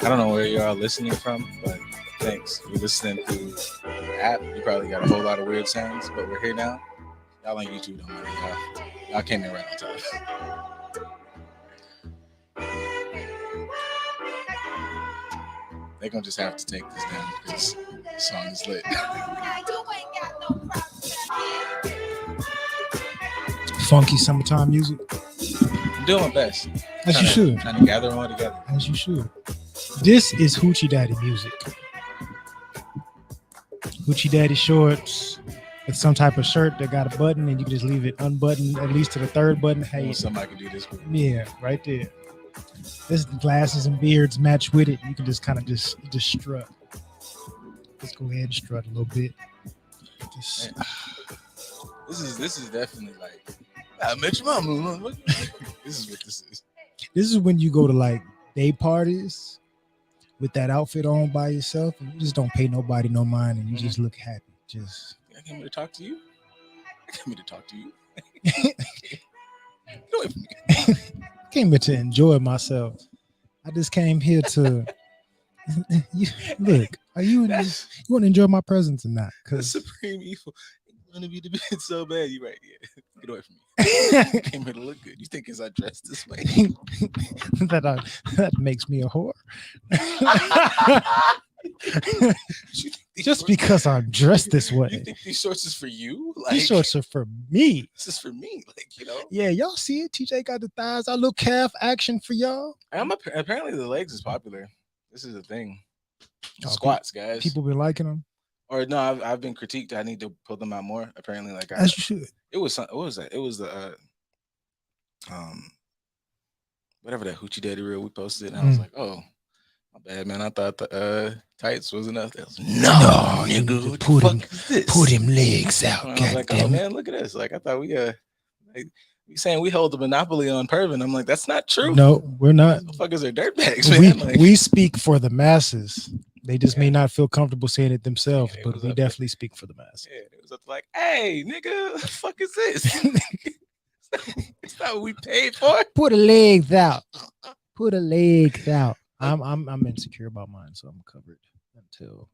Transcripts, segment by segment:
I don't know where you're all listening from, but thanks. If you're listening through the app, you probably got a whole lot of weird sounds, but we're here now. Y'all on YouTube don't matter. Y'all came in right on time. They're gonna just have to take this down because the song is lit. Funky summertime music. I'm doing my best. As you should. Trying to gather them all together. As you should. This is Hoochie Daddy music. Hoochie Daddy shorts with some type of shirt that got a button and you can just leave it unbuttoned at least to the third button. Hey, somebody can do this. Yeah, right there. This glasses and beards match with it. You can just kind of just strut. Let's go ahead and strut a little bit. Just... This is definitely like I met your mama. This is what this is. This is when you go to like day parties with that outfit on by yourself and you just don't pay nobody no mind and you just look happy. Just I came here to talk to you. I came here to talk to you. Came here to enjoy myself. I just came here to look. Are you want to enjoy my presence or not? Because supreme evil. You want to be the bitch so bad. You right? Yeah. Get away from me. I came here to look good. You think because I dressed this way that makes me a whore? Just because I'm dressed this way. You think these shorts is for you? Like, these shorts are for me. This is for me. Like, you know. Yeah, y'all see it? TJ got the thighs. Our little calf action for y'all. Apparently the legs is popular. This is the thing. Squats, guys. People been liking them. Or no, I've been critiqued. I need to pull them out more. Apparently, like as you should. It was what was that? It was the whatever that Hoochie Daddy reel we posted. And I was like, oh, my bad, man. I thought the tights was enough. No, nigga, put him legs out. I was like, oh man, look at this. Like I thought we we saying we hold the monopoly on pervin. I'm like, that's not true. No, we're not. Motherfuckers are dirtbags, man. We speak for the masses. They just may not feel comfortable saying it themselves, but we definitely speak for the masses. Yeah, it was up to like, hey, nigga, what the fuck is this? It's not what we paid for. Put the legs out. Put the legs out. I'm insecure about mine, so I'm covered until,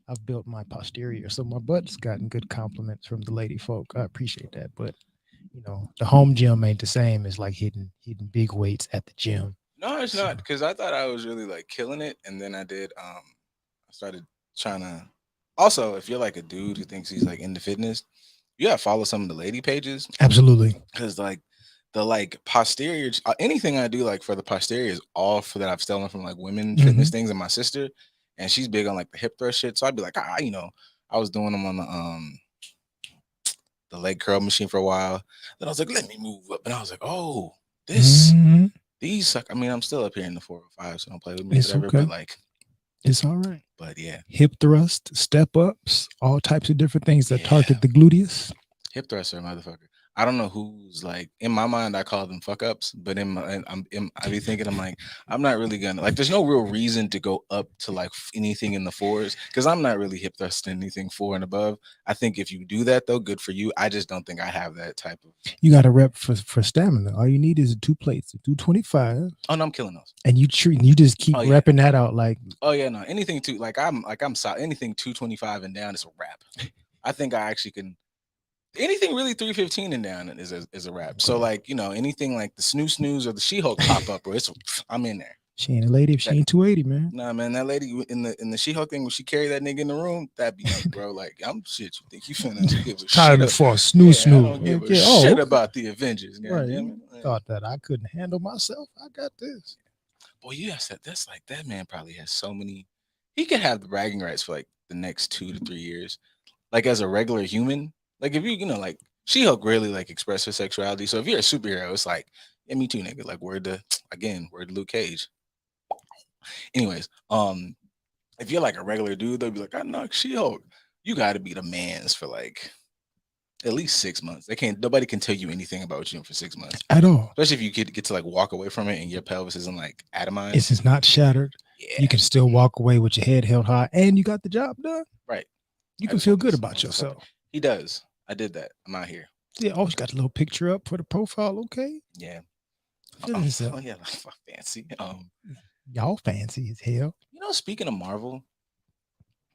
I've built my posterior. So my butt's gotten good compliments from the lady folk. I appreciate that. But, the home gym ain't the same as like hitting big weights at the gym. No, it's not, because I thought I was really like killing it, and then I did. I started trying to. Also, if you're like a dude who thinks he's like into fitness, you gotta follow some of the lady pages. Absolutely, because like the like posterior, anything I do like for the posterior is all for that I've stolen from like women fitness things, and my sister, and she's big on like the hip thrust shit. So I'd be like, I was doing them on the leg curl machine for a while. Then I was like, let me move up, and I was like, oh, this. These suck. I mean, I'm still up here in the 405, so don't play with me. It's whatever, okay. But like, it's all right. But yeah, hip thrust, step ups, all types of different things that target the gluteus. Hip thruster, motherfucker. I don't know who's like in my mind. I call them fuck ups, but I be thinking I'm like I'm not really gonna like. There's no real reason to go up to like anything in the fours because I'm not really hip thrusting anything 4 and above. I think if you do that though, good for you. I just don't think I have that type of. You got to rep for stamina. All you need is 2 plates, 225. Oh no, I'm killing those. And you just keep repping that out like. Oh yeah, no, anything I'm solid. Anything 225 and down is a wrap. I think I actually can. Anything really 315 and down is a wrap. Okay. So like anything like the snooze or the She-Hulk pop up, bro. I'm in there. She ain't a lady if she ain't 280, man. Nah, man, that lady in the She-Hulk thing when she carried that nigga in the room, that be like, bro. Like I'm shit. You think you finna give a time shit for a snooze? I don't give a shit about the Avengers. Right. Thought that I couldn't handle myself. I got this. Boy, yes, that's like that man probably has so many. He could have the bragging rights for like the next 2 to 3 years, like as a regular human. Like if you like She-Hulk really like express her sexuality. So if you're a superhero, it's like, yeah, me too, nigga. Like word to Luke Cage. Anyways, if you're like a regular dude, they'll be like, I knocked She-Hulk. You gotta be the man's for like at least 6 months. Nobody can tell you anything about you for 6 months. At all. Especially if you get to like walk away from it and your pelvis isn't like atomized. This is not shattered. Yeah. You can still walk away with your head held high and you got the job done. Right. You can feel good about yourself. He does. I did that. I'm out here. Yeah, always got a little picture up for the profile. Okay. Yeah. Oh yeah, fancy. Y'all fancy as hell. Speaking of Marvel,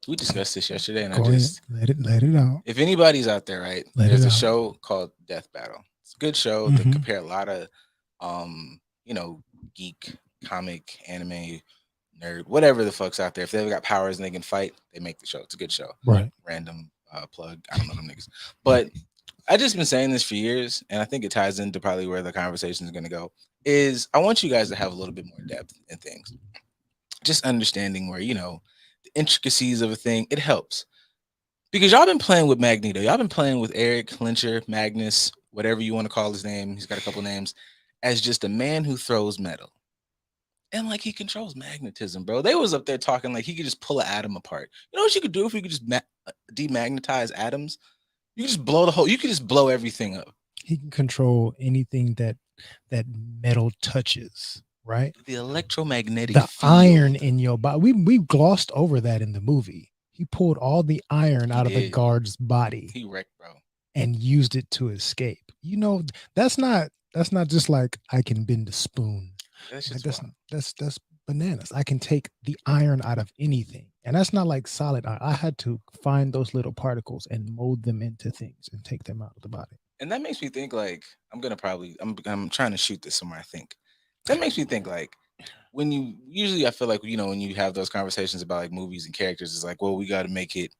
we discussed this yesterday, and I Go ahead. just, Let it out. if anybody's out there, right, Let it there's a out. show called Death Battle. It's a good show. They Mm-hmm. compare a lot of, um, you know, geek, comic, anime, nerd, whatever the fuck's out there. If they've got powers and they can fight, they make the show. It's a good show. Right. Random plug. I don't know them niggas, but I just been saying this for years, and I think it ties into probably where the conversation is going to go. Is I want you guys to have a little bit more depth in things, just understanding where the intricacies of a thing. It helps because y'all been playing with Magneto. Y'all been playing with Eric Clincher, Magnus, whatever you want to call his name. He's got a couple names, as just a man who throws metal. And like he controls magnetism, bro. They was up there talking like he could just pull an atom apart. You know what you could do if you could just demagnetize atoms? You could just blow the whole. You could just blow everything up. He can control anything that metal touches, right? The electromagnetic The iron field. in your body. We glossed over that in the movie. He pulled all the iron He out of the did. guard's body He wrecked, bro. and used it to escape. That's not just like I can bend a spoon. That's Like just that's wild. that's bananas. I can take the iron out of anything. And that's not like solid iron. I had to find those little particles and mold them into things and take them out of the body. And that makes me think like I'm trying to shoot this somewhere. I think that makes me think like when you usually I feel like when you have those conversations about like movies and characters, it's like, well, we got to make it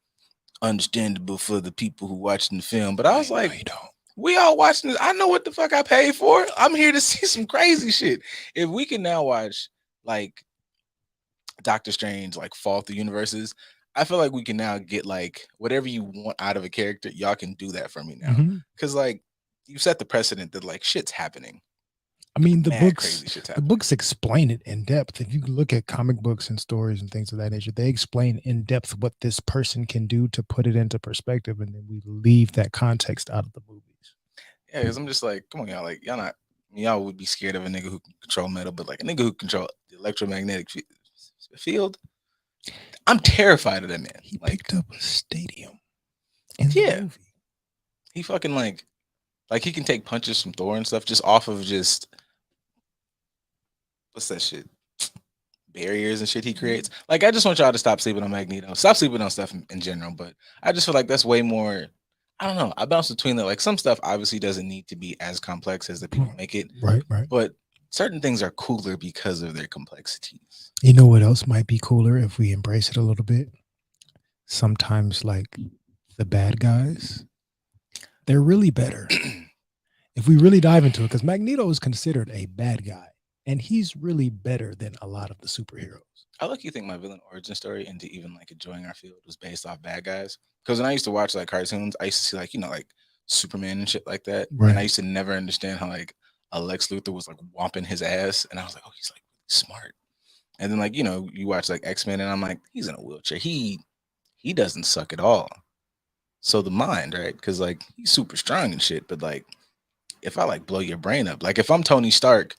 understandable for the people who watching the film. But I was Right? No, like, you don't. we all watching this. I know what the fuck I paid for. I'm here to see some crazy shit. If we can now watch like Doctor Strange like fall through universes, I feel like we can now get like whatever you want out of a character. Y'all can do that for me now, Mhm. because like you set the precedent that like shit's happening, I mean, mad crazy shit's the happening. books explain it in depth. If you look at comic books and stories and things of that nature, they explain in depth what this person can do to put it into perspective, and then we leave that context out of the movies. Yeah, because I'm just like, come on, y'all, like y'all not. Y'all would be scared of a nigga who can control metal, but like a nigga who control the electromagnetic field, I'm terrified of that man. He Like, picked up a stadium in the yeah, movie. he fucking like he can take punches from Thor and stuff just off of just what's that shit? Barriers and shit he creates. Like I just want y'all to stop sleeping on Magneto. Stop sleeping on stuff in general. But I just feel like that's way more. I don't know. I bounce between that. Like some stuff obviously doesn't need to be as complex as the people make it, Right, right. but certain things are cooler because of their complexities. You know what else might be cooler if we embrace it a little bit? Sometimes, like the bad guys, they're really better. If we really dive into it, because Magneto is considered a bad guy, and he's really better than a lot of the superheroes. I like you think my villain origin story into even like enjoying our field was based off bad guys. Because when I used to watch like cartoons, I used to see like like Superman and shit like that, and I Right. used to never understand how like a Lex Luthor was like whomping his ass, and I was like, oh, he's like really smart. And then like you watch like X-Men, and I'm like, he's in a wheelchair. He doesn't suck at all. So the mind, right? Because like he's super strong and shit, but like if I like blow your brain up, like if I'm Tony Stark,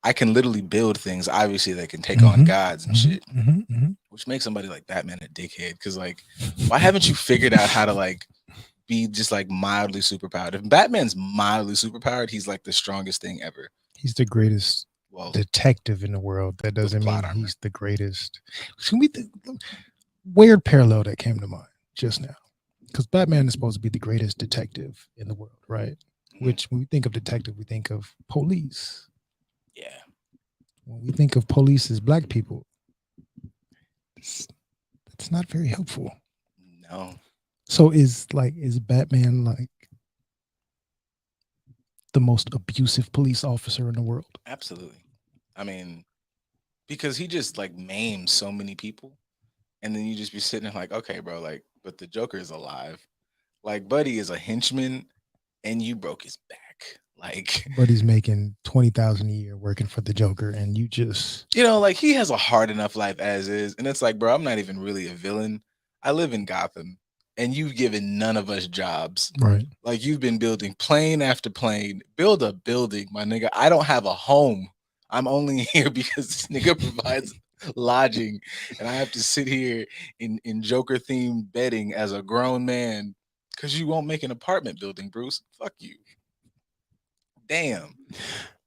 I can literally build things obviously that can take on Mm-hmm. gods and Mm-hmm. shit, Mm-hmm. Mm-hmm. which makes somebody like Batman a dickhead. Because like, why haven't you figured out how to like be just like mildly superpowered? If Batman's mildly superpowered, he's like the strongest thing ever. He's the greatest Well, detective in the world. That with doesn't mean plot armor. he's the greatest. Can we weird parallel that came to mind just now? Because Batman is supposed to be the greatest detective in the world, right? Mhm. Which, when we think of detective, we think of police. Yeah. When we think of police as black people, it's, that's not very helpful. No. So is Batman like the most abusive police officer in the world? Absolutely. I mean, because he just like maims so many people, and then you just be sitting there like, okay, bro, like, but the Joker is alive. Like, Buddy is a henchman, and you broke his back. Like, But he's making 20,000 a year working for the Joker, and you just like he has a hard enough life as is. And it's like, bro, I'm not even really a villain. I live in Gotham and you've given none of us jobs. right. Like you've been building plane after plane. Build a building, my nigga. I don't have a home. I'm only here because this nigga provides lodging. And I have to sit here in Joker themed bedding as a grown man because you won't make an apartment building, Bruce. Fuck you. Damn.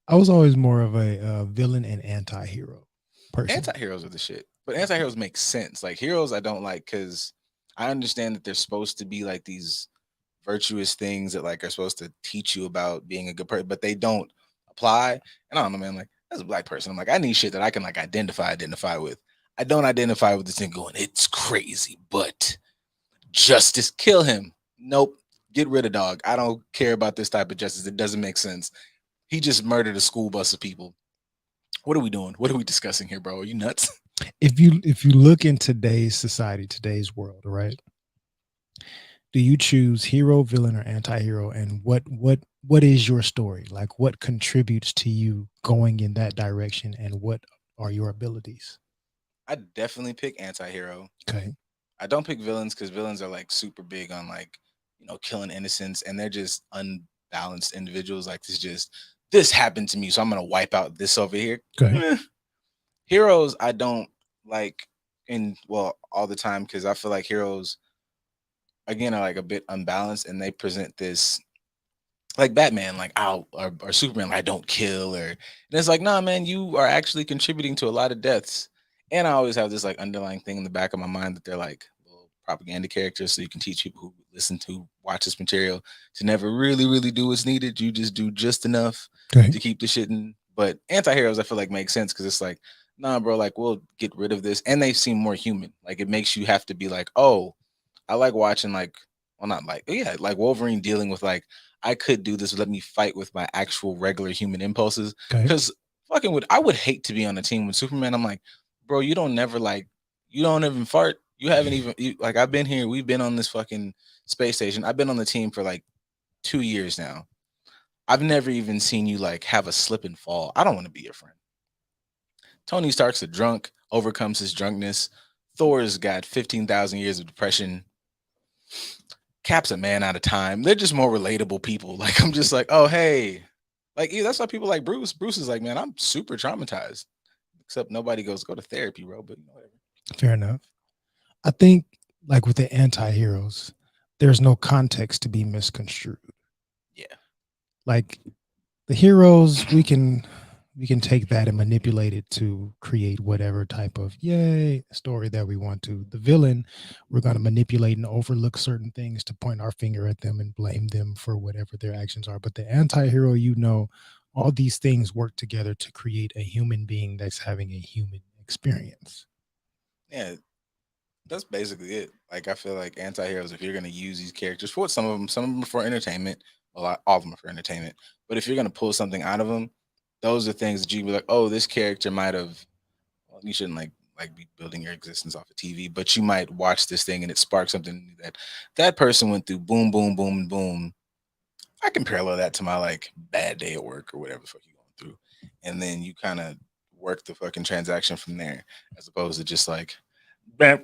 I was always more of a villain and anti-hero. personally. Anti-heroes are the shit. But anti-heroes make sense. Like heroes I don't like cuz I understand that they're supposed to be like these virtuous things that like are supposed to teach you about being a good person, but they don't apply. And I don't know, man. Like as a black person, I'm like, I need shit that I can like identify with. I don't identify with this thing going, it's crazy, but justice, kill him. Nope. Get rid of dog. I don't care about this type of justice. It doesn't make sense. He just murdered a school bus of people. What are we doing? What are we discussing here, bro? Are you nuts? If you look in today's society, today's world, right? Do you choose hero, villain, or anti-hero? And what is your story? Like what contributes to you going in that direction and what are your abilities? I definitely pick anti-hero. Okay. I don't pick villains because villains are like super big on like, killing innocents and they're just unbalanced individuals. Like this happened to me, so I'm gonna wipe out this over here. Okay. Eh. Heroes, I don't like in well all the time because I feel like heroes again are like a bit unbalanced and they present this like Batman, like or Superman, like I don't kill, and it's like, nah, man, you are actually contributing to a lot of deaths. And I always have this like underlying thing in the back of my mind that they're like little propaganda characters, so you can teach people who listen to watch this material to never really, really do what's needed. You just do just enough Okay. to keep the shit in. But anti-heroes, I feel like make sense because it's like, nah, bro, like we'll get rid of this, and they seem more human. Like it makes you have to be like, oh, I like watching like, well, not like, yeah, like Wolverine dealing with like, I could do this. Let me fight with my actual regular human impulses. Okay. Because I would hate to be on a team with Superman. I'm like, bro, you don't never like, you don't even fart. You haven't even like I've been here. We've been on this fucking space station. I've been on the team for like 2 years now. I've never even seen you like have a slip and fall. I don't want to be your friend. Tony Stark's a drunk, overcomes his drunkenness. Thor's got 15,000 years of depression. Cap's a man out of time. They're just more relatable people. Like I'm just like, oh hey, like yeah, that's why people like Bruce. Bruce is like, man, I'm super traumatized. Except nobody goes go to therapy, bro. But whatever. Fair enough. I think like with the anti-heroes, there's no context to be misconstrued. Yeah, Like the heroes, we can take that and manipulate it to create whatever type of yay story that we want to. The villain, we're going to manipulate and overlook certain things to point our finger at them and blame them for whatever their actions are. But the anti-hero, all these things work together to create a human being that's having a human experience. yeah, that's basically it. Like I feel like anti-heroes, if you're gonna use these characters for some of them are for entertainment. A lot, all of them are for entertainment. But if you're gonna pull something out of them, those are things that you can be like, oh, this character might have. Well, you shouldn't like be building your existence off of TV, but you might watch this thing and it sparks something that person went through. Boom, boom, boom, boom. I can parallel that to my like bad day at work or whatever the fuck you going through, and then you kind of work the fucking transaction from there, as opposed to just like we're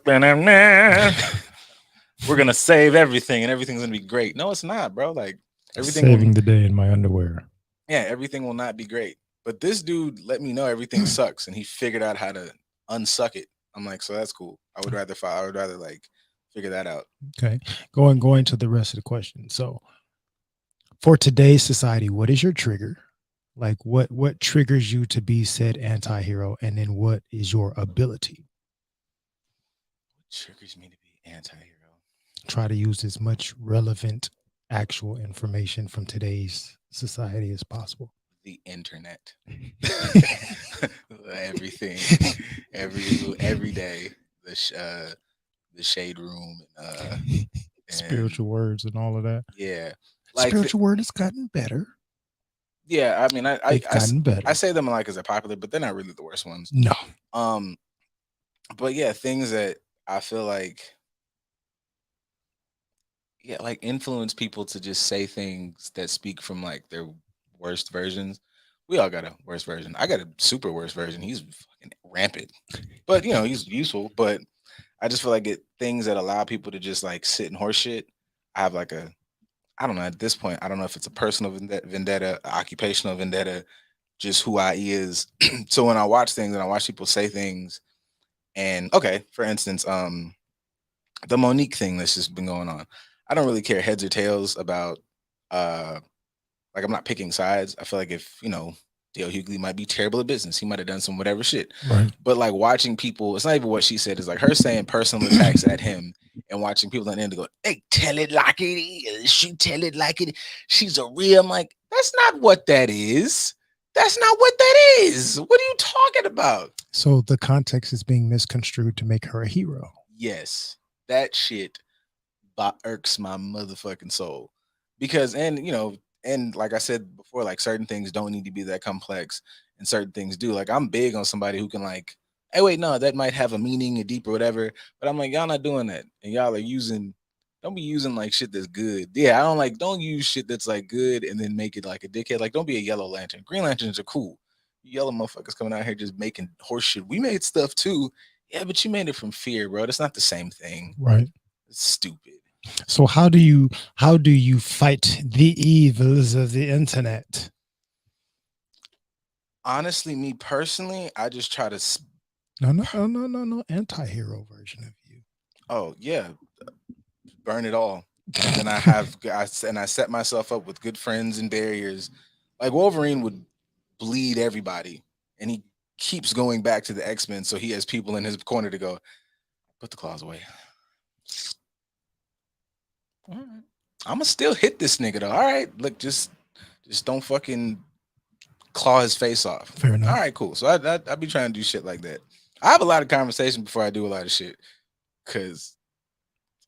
gonna save everything and everything's gonna be great. No, it's not, bro. Like everything will, Saving the day in my underwear. yeah, everything will not be great. But this dude let me know everything sucks, and he figured out how to unsuck it. I'm like, so that's cool. I would rather like figure that out. Okay. Going to the rest of the question. So for today's society, what is your trigger? Like what triggers you to be said anti-hero, and then what is your ability? What triggers me to be anti-hero? Try to use as much relevant actual information from today's society as possible. The internet. Everything, every day. The shade room, and Spiritual words and all of that. yeah, like Spiritual word has gotten better. yeah. I mean, They've gotten I better. say them like because they're popular, but they're not really the worst ones. No. Um, but yeah, things that I feel like yeah, like influence people to just say things that speak from like their worst versions. We all got a worst version. I got a super worst version. He's fucking rampant, but he's useful. But I just feel like things that allow people to just like sit in horse shit. I have like I don't know at this point. I don't know if it's a personal vendetta, occupational vendetta, just who I is. So when I watch things and I watch people say things, and okay, for instance, the Monique thing that's just been going on. I don't really care heads or tails about uh like I'm not picking sides. I feel like if Dale Hughley might be terrible at business. He might have done some whatever shit. Right. But like watching people, it's not even what she said. It's like her saying personal attacks at him and watching people on the end go, they tell it like it is. She tell it like it. She's a real. I'm like, that's not what that is. That's not what that is. What are you talking about? So the context is being misconstrued to make her a hero. Yes, that shit irks my motherfucking soul. Because, and like I said before, like certain things don't need to be that complex and certain things do. Like I'm big on somebody who can like, hey, wait, no, that might have a meaning, a deep or whatever. But I'm like, y'all not doing that. And y'all are using, don't be using like shit that's good. Yeah, I don't like, don't use shit that's like good and then make it like a dickhead. Like, don't be a yellow lantern. Green lanterns are cool. You yellow motherfuckers coming out here just making horse shit. We made stuff too. Yeah, but you made it from fear, bro. That's not the same thing. Right. It's stupid. So how do you fight the evils of the internet? Honestly, me personally, I just try to. No. Anti-hero version of you. Oh yeah, burn it all, and then I set myself up with good friends and barriers. Like Wolverine would bleed everybody, and he keeps going back to the X-Men, so he has people in his corner to go, put the claws away. All right. I'm gonna still hit this nigga though. All right, look, just don't fucking claw his face off. Fair enough. All right, cool. So I be trying to do shit like that. I have a lot of conversation before I do a lot of shit, cause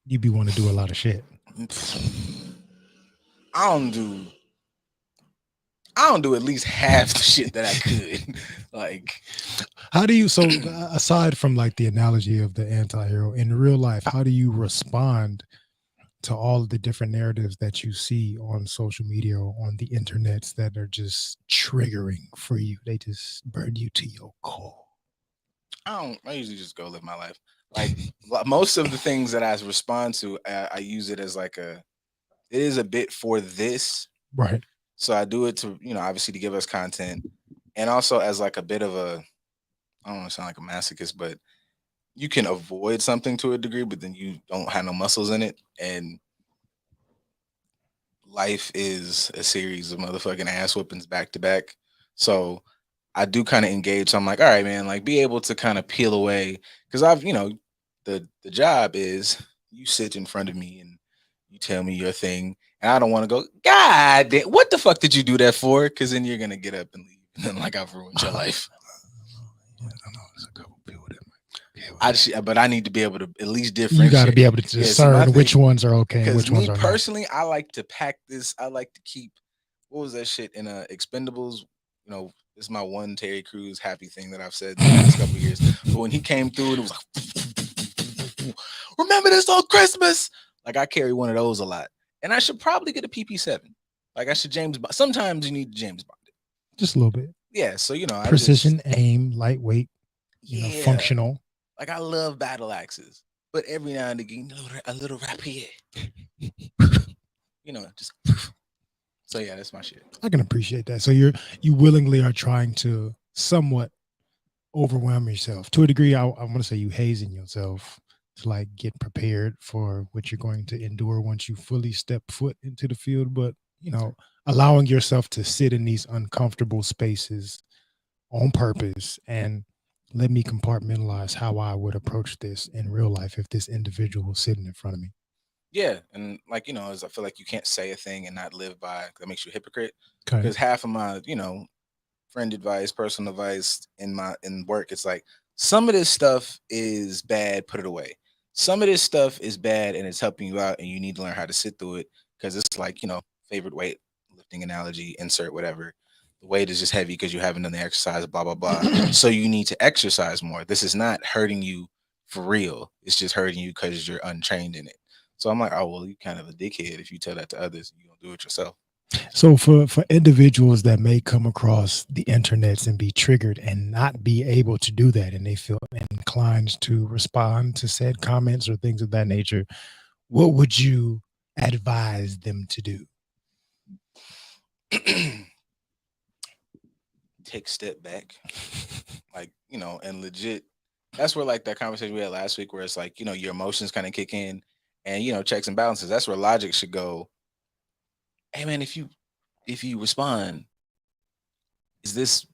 You be want to do a lot of shit. I don't do at least half the shit that I could. Like, How do you so aside from like the analogy of the anti-hero in real life, how do you respond to all of the different narratives that you see on social media or on the internets that are just triggering for you? They just burn you to your core. I usually just go live my life. Like most of the things that I respond to, I use it as like it is a bit for this. Right. So I do it to, obviously to give us content and also as like a bit of I don't want to sound like a masochist, but you can avoid something to a degree, but then you don't have no muscles in it. And life is a series of motherfucking ass whoopings back to back. So I do kind of engage. So I'm like, all right, man, like be able to kind of peel away because the job is you sit in front of me and you tell me your thing, and I don't want to go, God, what the fuck did you do that for? Because then you're gonna get up and leave, and then like I've ruined your life. Yeah, I know there's a couple people that But I need to be able to at least you differentiate. got to be able to discern which ones are okay and Because which ones me are not. personally, I like to pack this. I like to keep what was that shit in Expendables? This is my one Terry Crews happy thing that I've said in the last couple of years. But when he came through, it was like, remember this on Christmas? Like I carry one of those a lot, and I should probably get a PP7. Like I should James Bond. Sometimes you need James Bond. Just a little bit. Yeah, so Precision, aim, lightweight, yeah, functional. Like I love battle axes, but every now and again, a little rapier. Just so yeah, that's my shit. I can appreciate that. So you willingly are trying to somewhat overwhelm yourself to a degree. I want to say you hazing yourself to like get prepared for what you're going to endure once you fully step foot into the field. But allowing yourself to sit in these uncomfortable spaces on purpose and let me compartmentalize how I would approach this in real life if this individual was sitting in front of me. Yeah, and like as I feel like you can't say a thing and not live by that makes you a hypocrite. Okay. Because half of my friend advice, personal advice in work, it's like some of this stuff is bad, put it away. Some of this stuff is bad and it's helping you out, and you need to learn how to sit through it because it's like favorite weight lifting analogy, insert whatever. The weight is just heavy because you haven't done the exercise, blah blah blah. So you need to exercise more. This is not hurting you for real. It's just hurting you because you're untrained in it. So I'm like, oh well, you kind of a dickhead if you tell that to others. You don't do it yourself. So for individuals that may come across the internets and be triggered and not be able to do that, and they feel inclined to respond to said comments or things of that nature, what would you advise them to do? Take a step back, like and legit. That's where like that conversation we had last week, where it's like your emotions kind of kick in, and checks and balances. That's where logic should go. Hey man, if you respond, Is this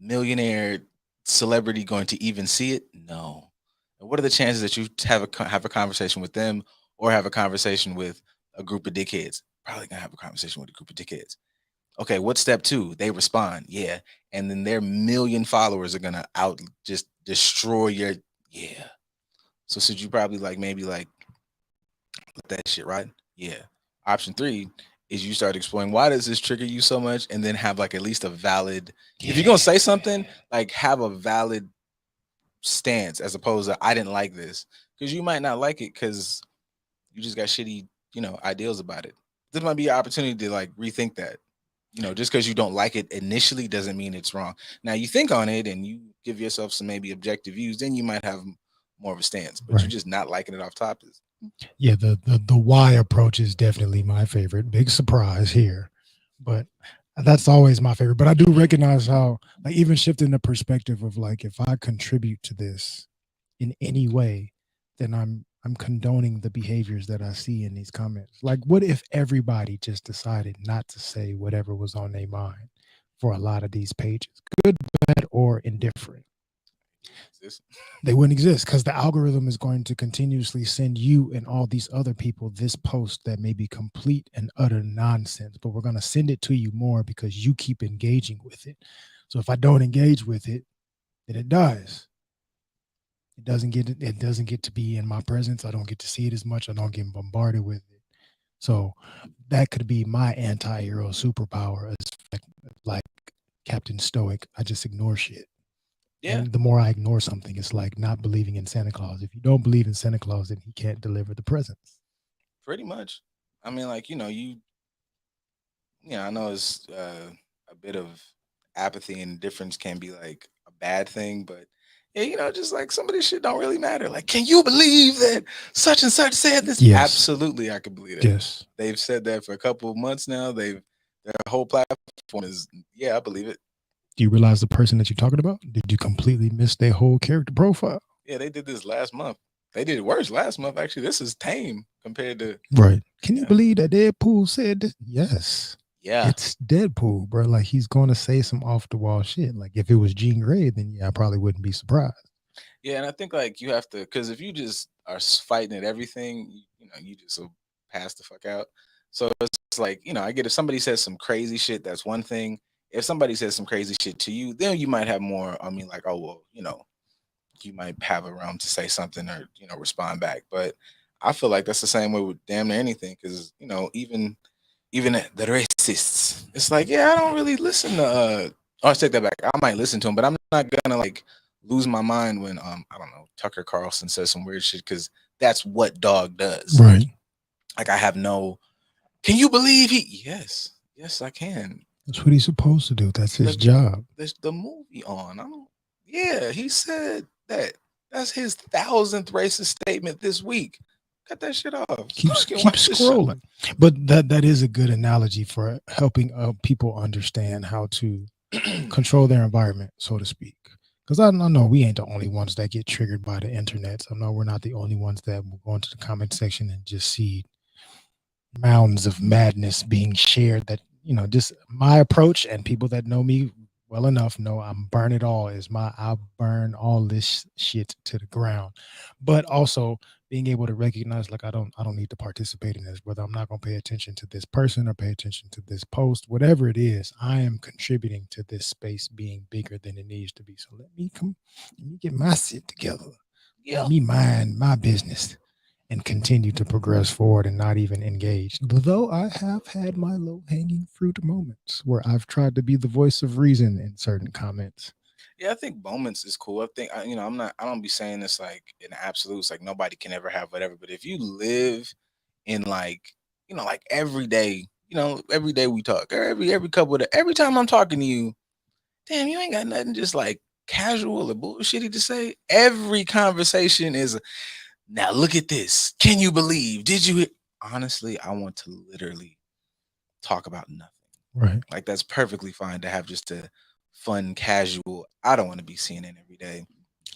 millionaire celebrity going to even see it? No. And what are the chances that you have a conversation with them or have a conversation with a group of dickheads? Probably gonna have a conversation with a group of dickheads. Okay, what's step two? They respond, yeah, and then their million followers are gonna out just destroy your yeah. So should you probably like maybe like let that shit ride? Yeah. Option three is you start exploring why does this trigger you so much, and then have like at least a valid. If you're gonna Yeah. say something, like have a valid stance as opposed to I didn't like this, because you might not like it because you just got shitty, ideals about it. This might be an opportunity to like rethink that. Just because you don't like it initially doesn't mean it's wrong. Now you think on it and you give yourself some maybe objective views, then you might have more of a stance. But you Right. just not liking it off top is Yeah, the why approach is definitely my favorite. Big surprise here, but that's always my favorite. But I do recognize how, like, even shifting the perspective of like, if I contribute to this in any way, then I'm condoning the behaviors that I see in these comments. Like, what if everybody just decided not to say whatever was on their mind for a lot of these pages, good, bad, or indifferent? this. They wouldn't exist because the algorithm is going to continuously send you and all these other people this post that may be complete and utter nonsense, but we're going to send it to you more because you keep engaging with it. So if I don't engage with it, then it dies. It doesn't get to be in my presence. I don't get to see it as much. I don't get bombarded with it. So that could be my anti-hero superpower, as like Captain Stoic. I just ignore shit. Yeah, And the more I ignore something, it's like not believing in Santa Claus. If you don't believe in Santa Claus, then he can't deliver the presents. pretty much. I mean, like, I know it's a bit of apathy and indifference can be like a bad thing, but yeah, just like some of this shit don't really matter. Like, can you believe that such and such said this? Yes. Absolutely, I can believe that. Yes. They've said that for a couple of months now. Their whole platform is yeah, I believe it. Do you realize the person that you're talking about? Did you completely miss their whole character profile? Yeah, they did this last month. They did it worse last month. Actually, this is tame compared to Right. Can you yeah, believe that Deadpool said this? Yes. yeah. It's Deadpool, bro. Like he's going to say some off the wall shit. Like if it was Jean Grey, then yeah, I probably wouldn't be surprised. Yeah, and I think like you have to, because if you just are fighting at everything, you just will pass the fuck out. So it's like I get if somebody says some crazy shit, that's one thing. If somebody says some crazy shit to you, then you might have more. I mean, like, oh well, you might have a realm to say something or respond back. But I feel like that's the same way with damn near anything, because even the racists, it's like yeah, I don't really listen to. I take that back. I might listen to him, but I'm not gonna like lose my mind when I don't know Tucker Carlson says some weird shit because that's what dog does. Right. Like I have no. Can you believe he? Yes, yes, I can. That's what he's supposed to do. That's his The job. there's the movie on. I don't. Yeah, he said that. That's his thousandth racist statement this week. Cut that shit off. Fucking Keep watch the show. scrolling. But that is a good analogy for helping people understand how to control their environment, so to speak. Because I know we ain't the only ones that get triggered by the internet. So I know we're not the only ones that will go into the comment section and just see mounds of madness being shared. That just my approach, and people that know me well enough know I'm burn it all is my I burn all this shit to the ground. But also being able to recognize, like, I don't need to participate in this, whether I'm not going to pay attention to this person or pay attention to this post, whatever it is. I am contributing to this space being bigger than it needs to be. So let me get my shit together, let Yeah. me mind my business and continue to progress forward and not even engage. Though I have had my low hanging fruit moments where I've tried to be the voice of reason in certain comments. Yeah, I think moments is cool. I think I don't be saying this like in absolutes, like nobody can ever have whatever. But if you live in like, like every day, every day we talk, or every couple of every time I'm talking to you, damn, you ain't got nothing just like casual or bullshitty to say. Every conversation is now look at this. Can you believe? Did you honestly, I want to literally talk about nothing. Right. Like that's perfectly fine to have just a fun, casual. I don't want to be seeing it every day.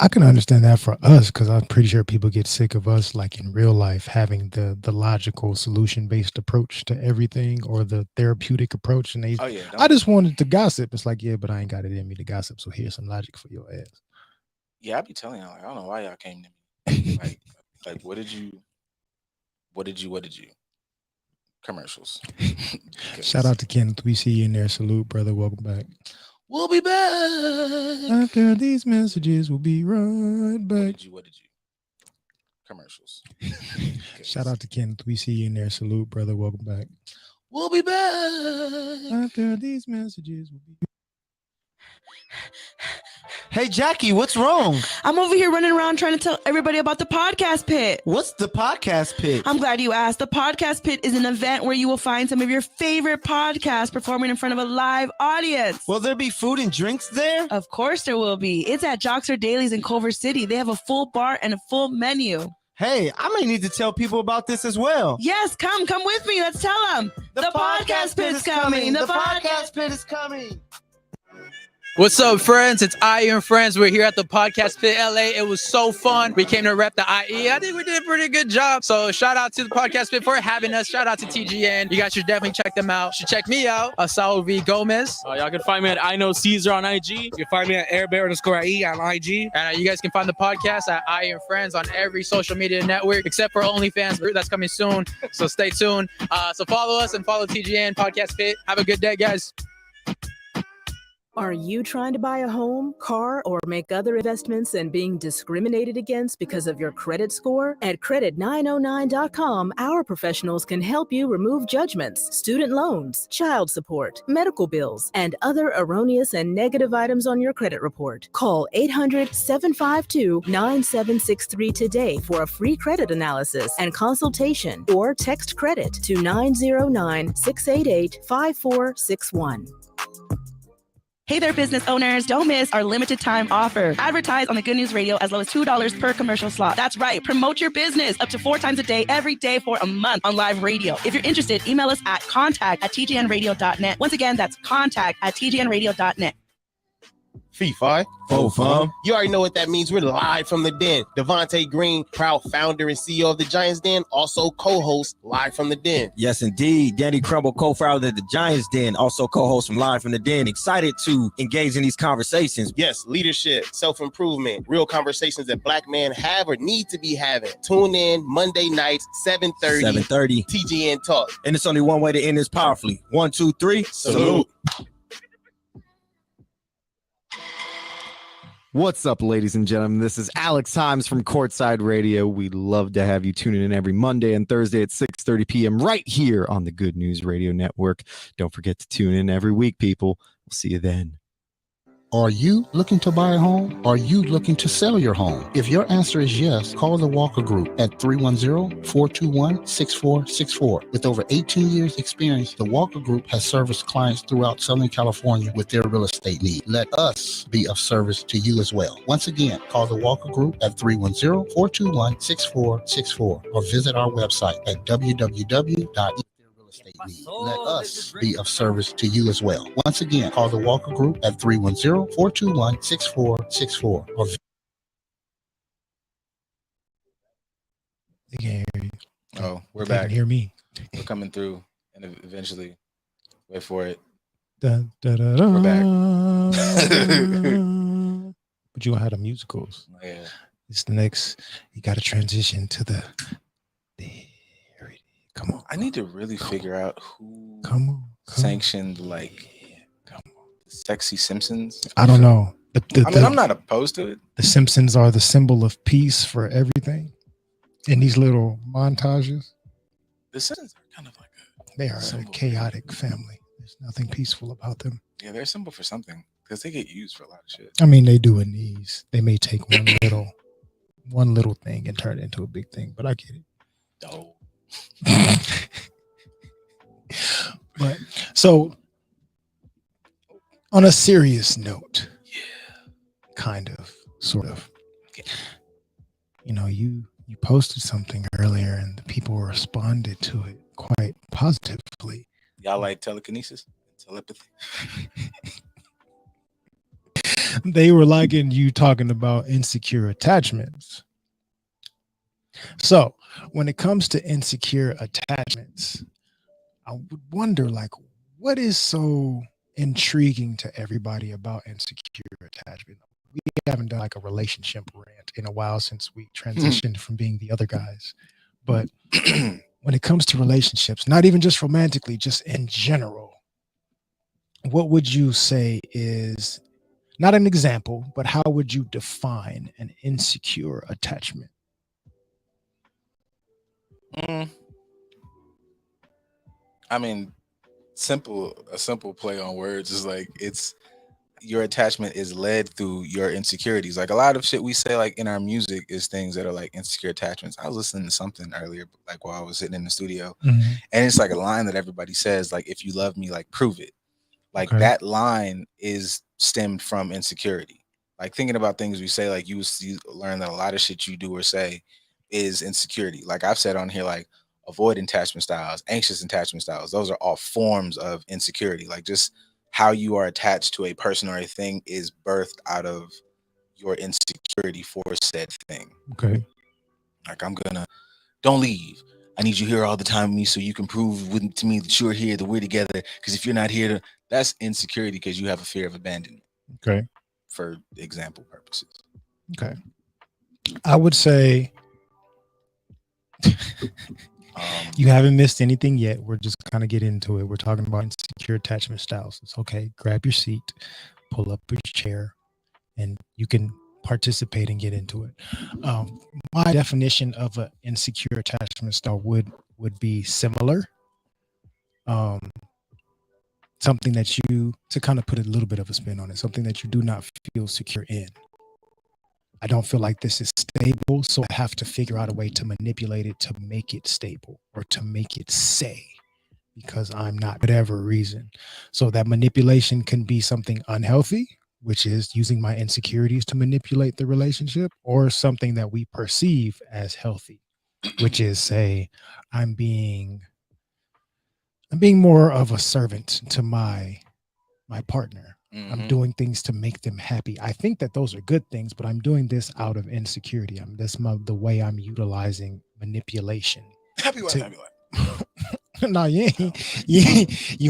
I can understand that for us because I'm pretty sure people get sick of us, like in real life, having the logical solution based approach to everything or the therapeutic approach. And Oh yeah, I don't. just wanted to gossip. It's like, yeah, but I ain't got it in me to gossip. So here's some logic for your ass. Yeah, I be telling y'all like I don't know why y'all came to me. Like what did you commercials? Shout out to Kenneth. We see you in there. Salute, brother. Welcome back. We'll be back. After these messages, we'll be right back. What did you commercials? Shout out to Kenneth. We see you in there. Salute, brother. Welcome back. We'll be back. After these messages, we'll be. Hey, Jackie, what's wrong? I'm over here running around trying to tell everybody about the podcast pit. What's the podcast pit? I'm glad you asked. The podcast pit is an event where you will find some of your favorite podcasts performing in front of a live audience. Will there be food and drinks there? Of course there will be. It's at Joxer Dailies in Culver City. They have a full bar and a full menu. Hey, I may need to tell people about this as well. Yes, come with me. Let's tell them. The podcast pit is coming. The podcast pit is coming. What's up, friends? It's IE and Friends. We're here at the Podcast Pit LA. It was so fun. We came to rep the IE. I think we did a pretty good job. So shout out to the Podcast Pit for having us. Shout out to TGN. You guys should definitely check them out. You should check me out, Saul V. Gomez. Y'all can find me at I Know Caesar on IG. You can find me at airbear_IE on IG. And you guys can find the podcast at IE and Friends on every social media network except for OnlyFans. That's coming soon. So stay tuned. So follow us and follow TGN Podcast Pit. Have a good day, guys. Are you trying to buy a home, car, or make other investments and being discriminated against because of your credit score? At credit909.com, our professionals can help you remove judgments, student loans, child support, medical bills, and other erroneous and negative items on your credit report. Call 800-752-9763 today for a free credit analysis and consultation, or text credit to 909-688-5461. Hey there, business owners. Don't miss our limited time offer. Advertise on the Good News Radio as low as $2 per commercial slot. That's right. Promote your business up to 4 times a day, every day for a month on live radio. If you're interested, email us at contact@tgnradio.net. Once again, that's contact@tgnradio.net. Fee Fi. Fo fum. You already know what that means. We're live from the den. Devontae Green, proud founder and CEO of the Giants Den, also co-host Live from the Den. Yes, indeed. Danny Crumble, co-founder of the Giants Den, also co-host from Live from the Den. Excited to engage in these conversations. Yes, leadership, self-improvement, real conversations that Black men have or need to be having. Tune in Monday nights, 7:30. TGN Talk. And it's only one way to end this powerfully. 1, 2, 3. Salute. What's up, ladies and gentlemen? This is Alex Himes from Courtside Radio. We'd love to have you tuning in every Monday and Thursday at 6:30 p.m. right here on the Good News Radio Network. Don't forget to tune in every week, people. We'll see you then. Are you looking to buy a home? Are you looking to sell your home? If your answer is yes, call the Walker Group at 310-421-6464. With over 18 years experience, the Walker Group has serviced clients throughout Southern California with their real estate needs. Let us be of service to you as well. Once again, call the Walker Group at 310-421-6464 or visit our website at www.estate.com. Let us be of service to you as well. Once again, call the Walker Group at 310-421-6464. Or They can't hear you. Oh, we're They back. can hear me. We're coming through, and eventually, wait for it. Dun, da, da, da. We're back. But you gonna have the musicals. Yeah. It's the next. You got to transition to the. Come on. I need to really figure out who Come on. sanctioned like Sexy Simpsons. I don't know. I'm not opposed to it. The Simpsons are the symbol of peace for everything. In these little montages, The Simpsons are kind of like they are a symbol. chaotic family. There's nothing peaceful about them. Yeah, they're a symbol for something because they get used for a lot of shit. I mean, they do in these. They may take one little thing and turn it into a big thing, but I get it. No. But so on a serious note, kind of, sort of, you know, you posted something earlier and the people responded to it quite positively. Y'all like telekinesis, telepathy. They were liking you talking about insecure attachments. So when it comes to insecure attachments, I would wonder, like, what is so intriguing to everybody about insecure attachment? We haven't done like a relationship rant in a while since we transitioned from being the other guys. But when it comes to relationships, not even just romantically, just in general, what would you say is not an example, but how would you define an insecure attachment? I mean, a simple play on words is like it's your attachment is led through your insecurities. Like a lot of shit we say like in our music is things that are like insecure attachments. I was listening to something earlier, like while I was sitting in the studio, Mhm. and it's like a line that everybody says, like, if you love me, like prove it. Like Okay. that line is stemmed from insecurity. Like thinking about things we say, like you learn that a lot of shit you do or say is insecurity. Like I've said on here, like avoid attachment styles, anxious attachment styles. Those are all forms of insecurity. Like just how you are attached to a person or a thing is birthed out of your insecurity for said thing. Okay. Like don't leave. I need you here all the time with me so you can prove to me that you're here, that we're together. Because if you're not here, that's insecurity because you have a fear of abandonment. Okay. For example purposes. Okay. I would say you haven't missed anything yet. We're just kind of get into it. We're talking about insecure attachment styles. It's okay. Grab your seat, pull up your chair, and you can participate and get into it. My definition of an insecure attachment style would be similar. Something that you, to kind of put a little bit of a spin on it, something that you do not feel secure in. I don't feel like this is stable, so I have to figure out a way to manipulate it to make it stable or to make it stay because I'm not, whatever reason. So that manipulation can be something unhealthy, which is using my insecurities to manipulate the relationship, or something that we perceive as healthy, which is, say, I'm being more of a servant to my partner. I'm doing things to make them happy. I think that those are good things, but I'm doing this out of insecurity. That's the way I'm utilizing manipulation. Happy wife. No, you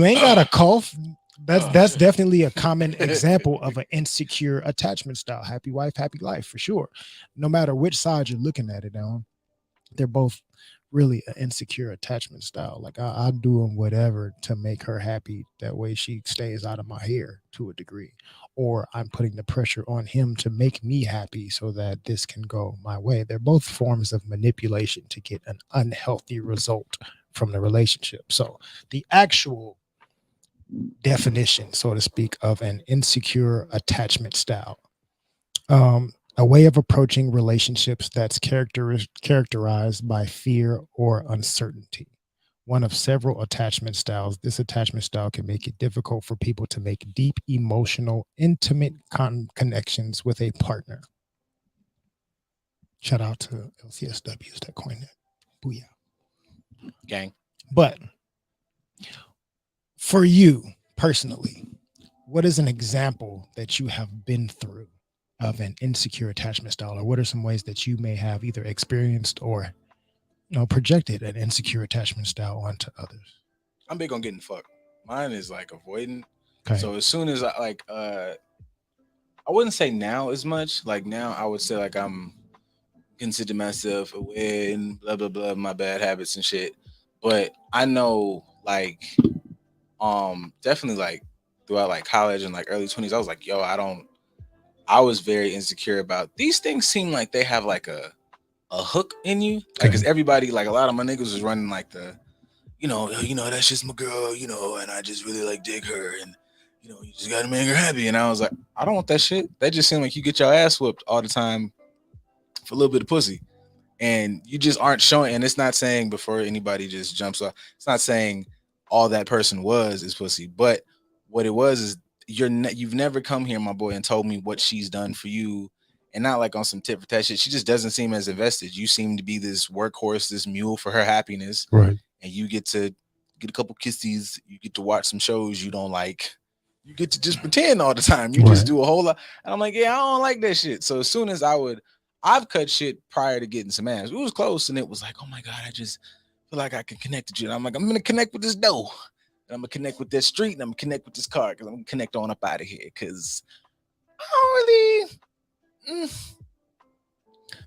ain't got a cough. That's definitely a common example of an insecure attachment style. Happy wife, happy life, for sure. No matter which side you're looking at it on, they're both really an insecure attachment style. Like I'll do whatever to make her happy. That way she stays out of my hair to a degree. Or I'm putting the pressure on him to make me happy so that this can go my way. They're both forms of manipulation to get an unhealthy result from the relationship. So the actual definition, so to speak, of an insecure attachment style, a way of approaching relationships that's characterized by fear or uncertainty. One of several attachment styles, this attachment style can make it difficult for people to make deep, emotional, intimate connections with a partner. Shout out to LCSWs that coined it. Booyah. Gang. But for you personally, what is an example that you have been through of an insecure attachment style, or what are some ways that you may have either experienced or projected an insecure attachment style onto others? I'm big on getting fucked. Mine is like avoiding. Okay. So as soon as I wouldn't say now as much. Like now I would say like I'm consider myself aware and blah blah blah my bad habits and shit. But I know like definitely like throughout like college and like early 20s, I was like, I was very insecure about these things. Seem like they have like a hook in you, like because everybody, like a lot of my niggas was running like the, that's just my girl, and I just really like dig her, and you just gotta make her happy. And I was like, I don't want that shit. That just seemed like you get your ass whooped all the time for a little bit of pussy, and you just aren't showing. And it's not saying, before anybody just jumps off, it's not saying all that person was is pussy, but what it was is you've never come here, my boy, and told me what she's done for you, and not like on some tit for tat shit. She just doesn't seem as invested. You seem to be this workhorse, this mule for her happiness, right? And you get to get a couple kisses, you get to watch some shows you don't like, you get to just pretend all the time. You just do a whole lot. And I'm like, yeah, I don't like that shit. So as soon as I've cut shit prior to getting some ass. It was close, and it was like, oh my God, I just feel like I can connect with you. And I'm like, I'm gonna connect with this dough. And I'm gonna connect with this street, and I'm gonna connect with this car, because I'm gonna connect on up out of here. Cause I don't really.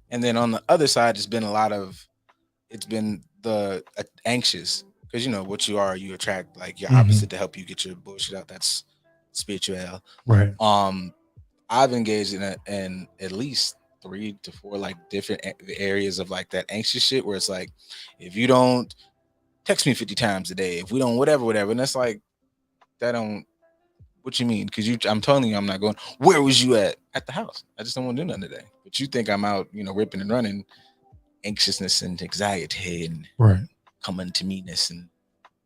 And then on the other side, it's been the anxious, because you know what you are, you attract like your opposite to help you get your bullshit out. That's spiritual. Right. I've engaged in at least 3 to 4 like different areas of like that anxious shit, where it's like, if you don't text me 50 times a day, if we don't whatever, and that's like, that don't, what you mean? Because I'm telling you, I'm not going. Where was you at the house? I just don't want to do nothing today. But you think I'm out, ripping and running, anxiousness and anxiety and coming to meanness, and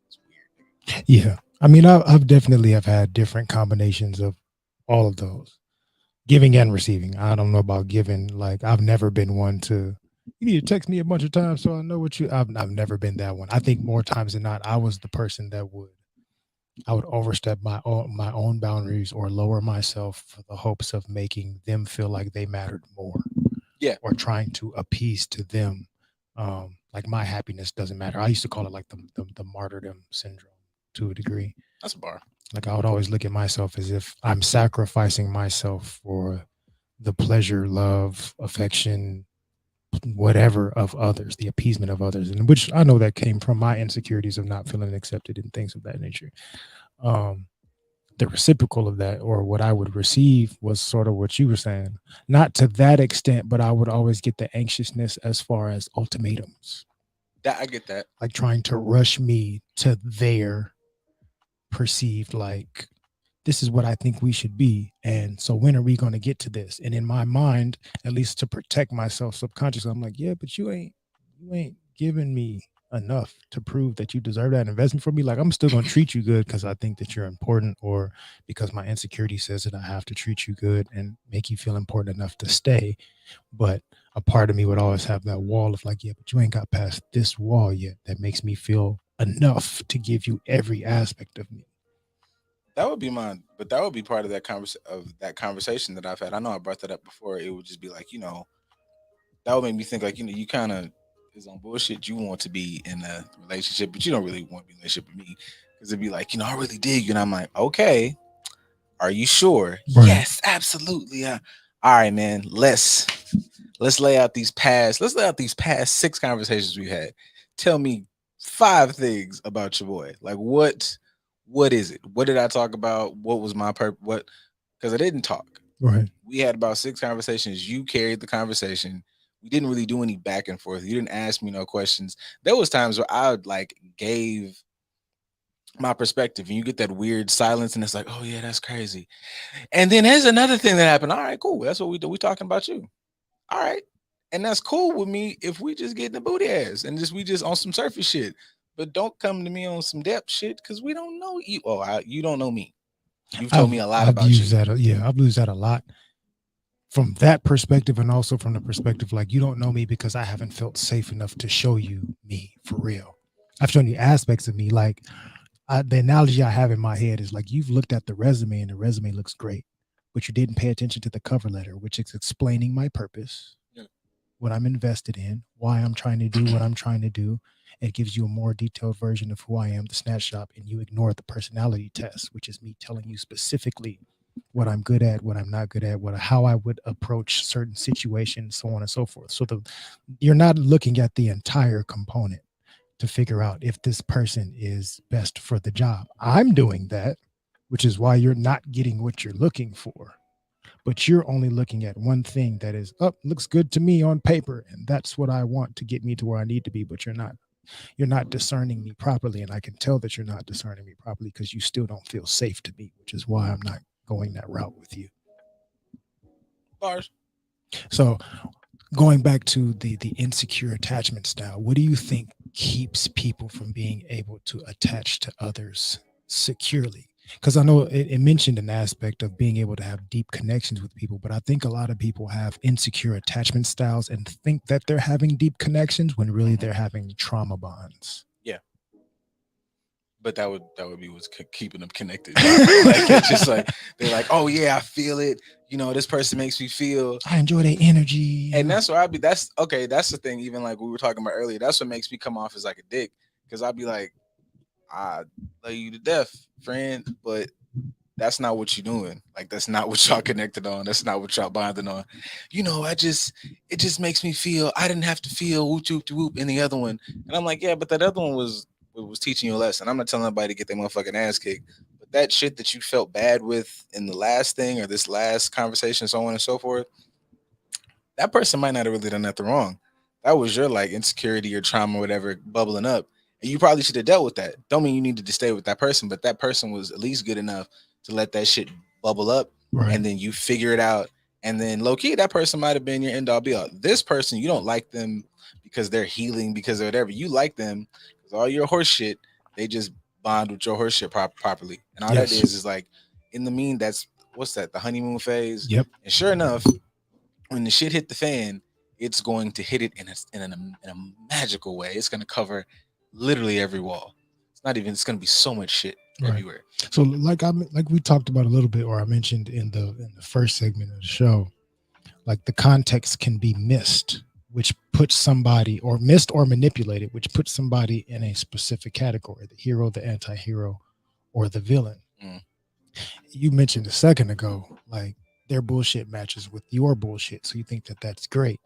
it's weird. Yeah, I mean, I've definitely have had different combinations of all of those, giving and receiving. I don't know about giving. Like, I've never been one to, you need to text me a bunch of times so I know what you. I've never been that one. I think more times than not, I was the person that I would overstep my own boundaries or lower myself for the hopes of making them feel like they mattered more. Yeah. Or trying to appease to them. Like, my happiness doesn't matter. I used to call it like the martyrdom syndrome to a degree. That's a bar. Like, I would always look at myself as if I'm sacrificing myself for the pleasure, love, affection, whatever of others, the appeasement of others, and which I know that came from my insecurities of not feeling accepted and things of that nature. The reciprocal of that, or what I would receive, was sort of what you were saying. Not to that extent, but I would always get the anxiousness as far as ultimatums. That I get that. Like trying to rush me to their perceived, like, this is what I think we should be. And so when are we going to get to this? And in my mind, at least to protect myself subconsciously, I'm like, yeah, but you ain't giving me enough to prove that you deserve that investment from me. Like, I'm still going to treat you good because I think that you're important, or because my insecurity says that I have to treat you good and make you feel important enough to stay. But a part of me would always have that wall of like, yeah, but you ain't got past this wall yet that makes me feel enough to give you every aspect of me. That would be mine, but that would be part of that conversation that I've had. I know I brought that up before. It would just be like, that would make me think like, you kind of is on bullshit. You want to be in a relationship, but you don't really want to be in a relationship with me, because it'd be like, I really dig you, and I'm like, okay, are you sure? Right. Yes, absolutely. All right, man. Let's lay out these past 6 conversations we've had. Tell me 5 things about your boy. Like, what is it? What did I talk about? What was my purpose? What? Because I didn't talk. Right. We had about 6 conversations. You carried the conversation. We didn't really do any back and forth. You didn't ask me no questions. There was times where I like gave my perspective, and you get that weird silence, and it's like, oh yeah, that's crazy. And then there's another thing that happened. All right, cool. That's what we do. We talking about you. All right. And that's cool with me if we just get in the booty ass and we just on some surface shit. But don't come to me on some depth shit, because we don't know you. You don't know me. You've told me a lot about you. I've used that a lot from that perspective, and also from the perspective like, you don't know me because I haven't felt safe enough to show you me for real. I've shown you aspects of me. Like, the analogy I have in my head is like, you've looked at the resume and the resume looks great, but you didn't pay attention to the cover letter, which is explaining my purpose, what I'm invested in, why I'm trying to do what I'm trying to do. It gives you a more detailed version of who I am, the snapshot, and you ignore the personality test, which is me telling you specifically what I'm good at, what I'm not good at, how I would approach certain situations, so on and so forth. So you're not looking at the entire component to figure out if this person is best for the job. I'm doing that, which is why you're not getting what you're looking for. But you're only looking at one thing that is, looks good to me on paper, and that's what I want to get me to where I need to be. But you're not discerning me properly, and I can tell that you're not discerning me properly because you still don't feel safe to me, which is why I'm not going that route with you. Bars. So going back to the insecure attachment style, what do you think keeps people from being able to attach to others securely? Because I know it mentioned an aspect of being able to have deep connections with people, but I think a lot of people have insecure attachment styles and think that they're having deep connections when really they're having trauma bonds. Yeah. But that would be what's keeping them connected. Like it's just like they're like, oh yeah, I feel it. You know, this person makes me feel. I enjoy their energy. And that's where I'd be. That's okay. That's the thing. Even like we were talking about earlier, that's what makes me come off as like a dick because I'd be like, I love you to death, friend, but that's not what you're doing. Like that's not what y'all connected on. That's not what y'all bonding on. You know, it just makes me feel I didn't have to feel whoop whoop whoop in the other one. And I'm like, yeah, but that other one was teaching you a lesson. I'm not telling anybody to get their motherfucking ass kicked. But that shit that you felt bad with in the last thing or this last conversation, so on and so forth, that person might not have really done nothing wrong. That was your like insecurity or trauma or whatever bubbling up. And you probably should have dealt with that. Don't mean you needed to stay with that person, but that person was at least good enough to let that shit bubble up. Right. And then you figure it out. And then low key, that person might have been your end all be all. This person, you don't like them because they're healing, because of whatever. You like them because all your horse shit, they just bond with your horse shit properly. And all that is like, in the mean, that's what's that? The honeymoon phase. Yep. And sure enough, when the shit hit the fan, it's going to hit it in a magical way. It's going to cover literally every wall. It's going to be so much shit everywhere. So like we talked about a little bit, or I mentioned in the first segment of the show, like the context can be missed, which puts somebody, or missed or manipulated, which puts somebody in a specific category: the hero, the anti-hero, or the villain. You mentioned a second ago, like their bullshit matches with your bullshit, so you think that that's great.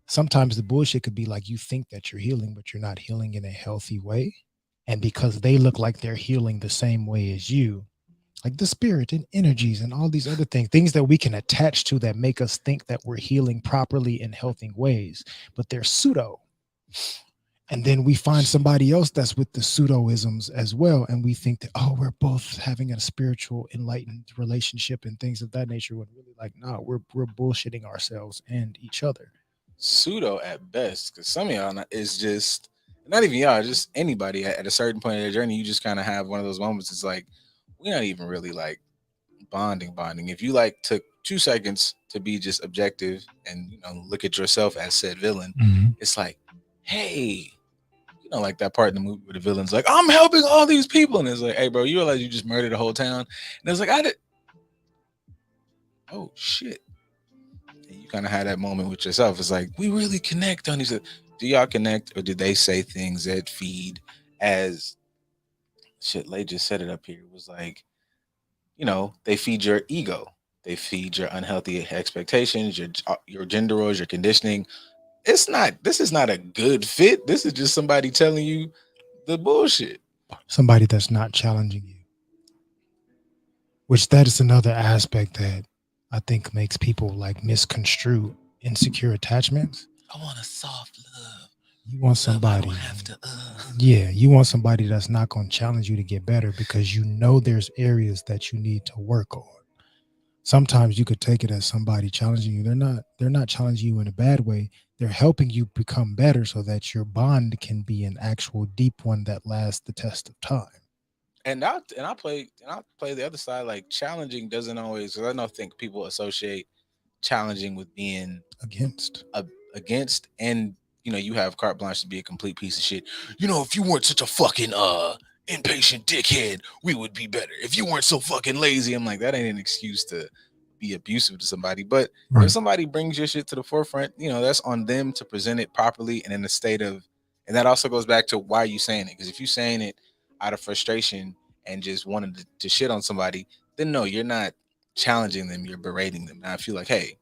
Sometimes the bullshit could be like, you think that you're healing, but you're not healing in a healthy way. And because they look like they're healing the same way as you, like the spirit and energies and all these other things that we can attach to that make us think that we're healing properly in healthy ways, but they're pseudo. And then we find somebody else that's with the pseudoisms as well. And we think that, oh, we're both having a spiritual enlightened relationship and things of that nature. When really like, no, we're bullshitting ourselves and each other. Pseudo at best, because some of y'all is just not even y'all, just anybody at a certain point in their journey. You just kind of have one of those moments. It's like we're not even really like bonding. If you like took 2 seconds to be just objective and look at yourself as said villain, it's like, hey, like that part in the movie where the villain's like, I'm helping all these people, and it's like, hey, bro, you realize you just murdered the whole town? And it's like, oh shit. You kind of had that moment with yourself. It's like, we really connect on these. Do y'all connect, or did they say things that feed as shit? Lay just said it up here. It was like, they feed your ego. They feed your unhealthy expectations, your gender roles, your conditioning. This is not a good fit. This is just somebody telling you the bullshit. Somebody that's not challenging you. Which that is another aspect that I think makes people like misconstrue insecure attachments. I want a soft love. You want somebody. I don't have to, Yeah, you want somebody that's not going to challenge you to get better, because there's areas that you need to work on. Sometimes you could take it as somebody challenging you. They're not challenging you in a bad way. They're helping you become better so that your bond can be an actual deep one that lasts the test of time. And I play the other side. Like challenging doesn't always, because I think people associate challenging with being against, and you have carte blanche to be a complete piece of shit. If you weren't such a fucking impatient dickhead, we would be better. If you weren't so fucking lazy, I'm like, that ain't an excuse to be abusive to somebody. But if somebody brings your shit to the forefront, that's on them to present it properly and in a state of, and that also goes back to why you saying it. Because if you're saying it out of frustration and just wanted to shit on somebody, then no, you're not challenging them, you're berating them. And I feel like, hey,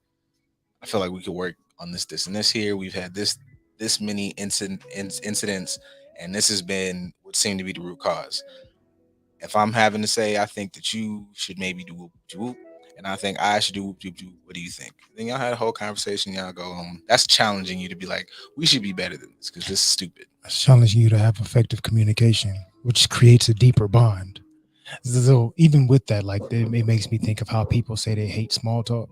I feel like we could work on this and this here. We've had this many incidents, and this has been what seemed to be the root cause. If I'm having to say, I think that you should maybe do whoop whoop, and I think I should do whoop whoop. What do you think? Then y'all had a whole conversation. Y'all go, that's challenging you to be like, we should be better than this because this is stupid. That's challenging you to have effective communication, which creates a deeper bond. So even with that, like it makes me think of how people say they hate small talk.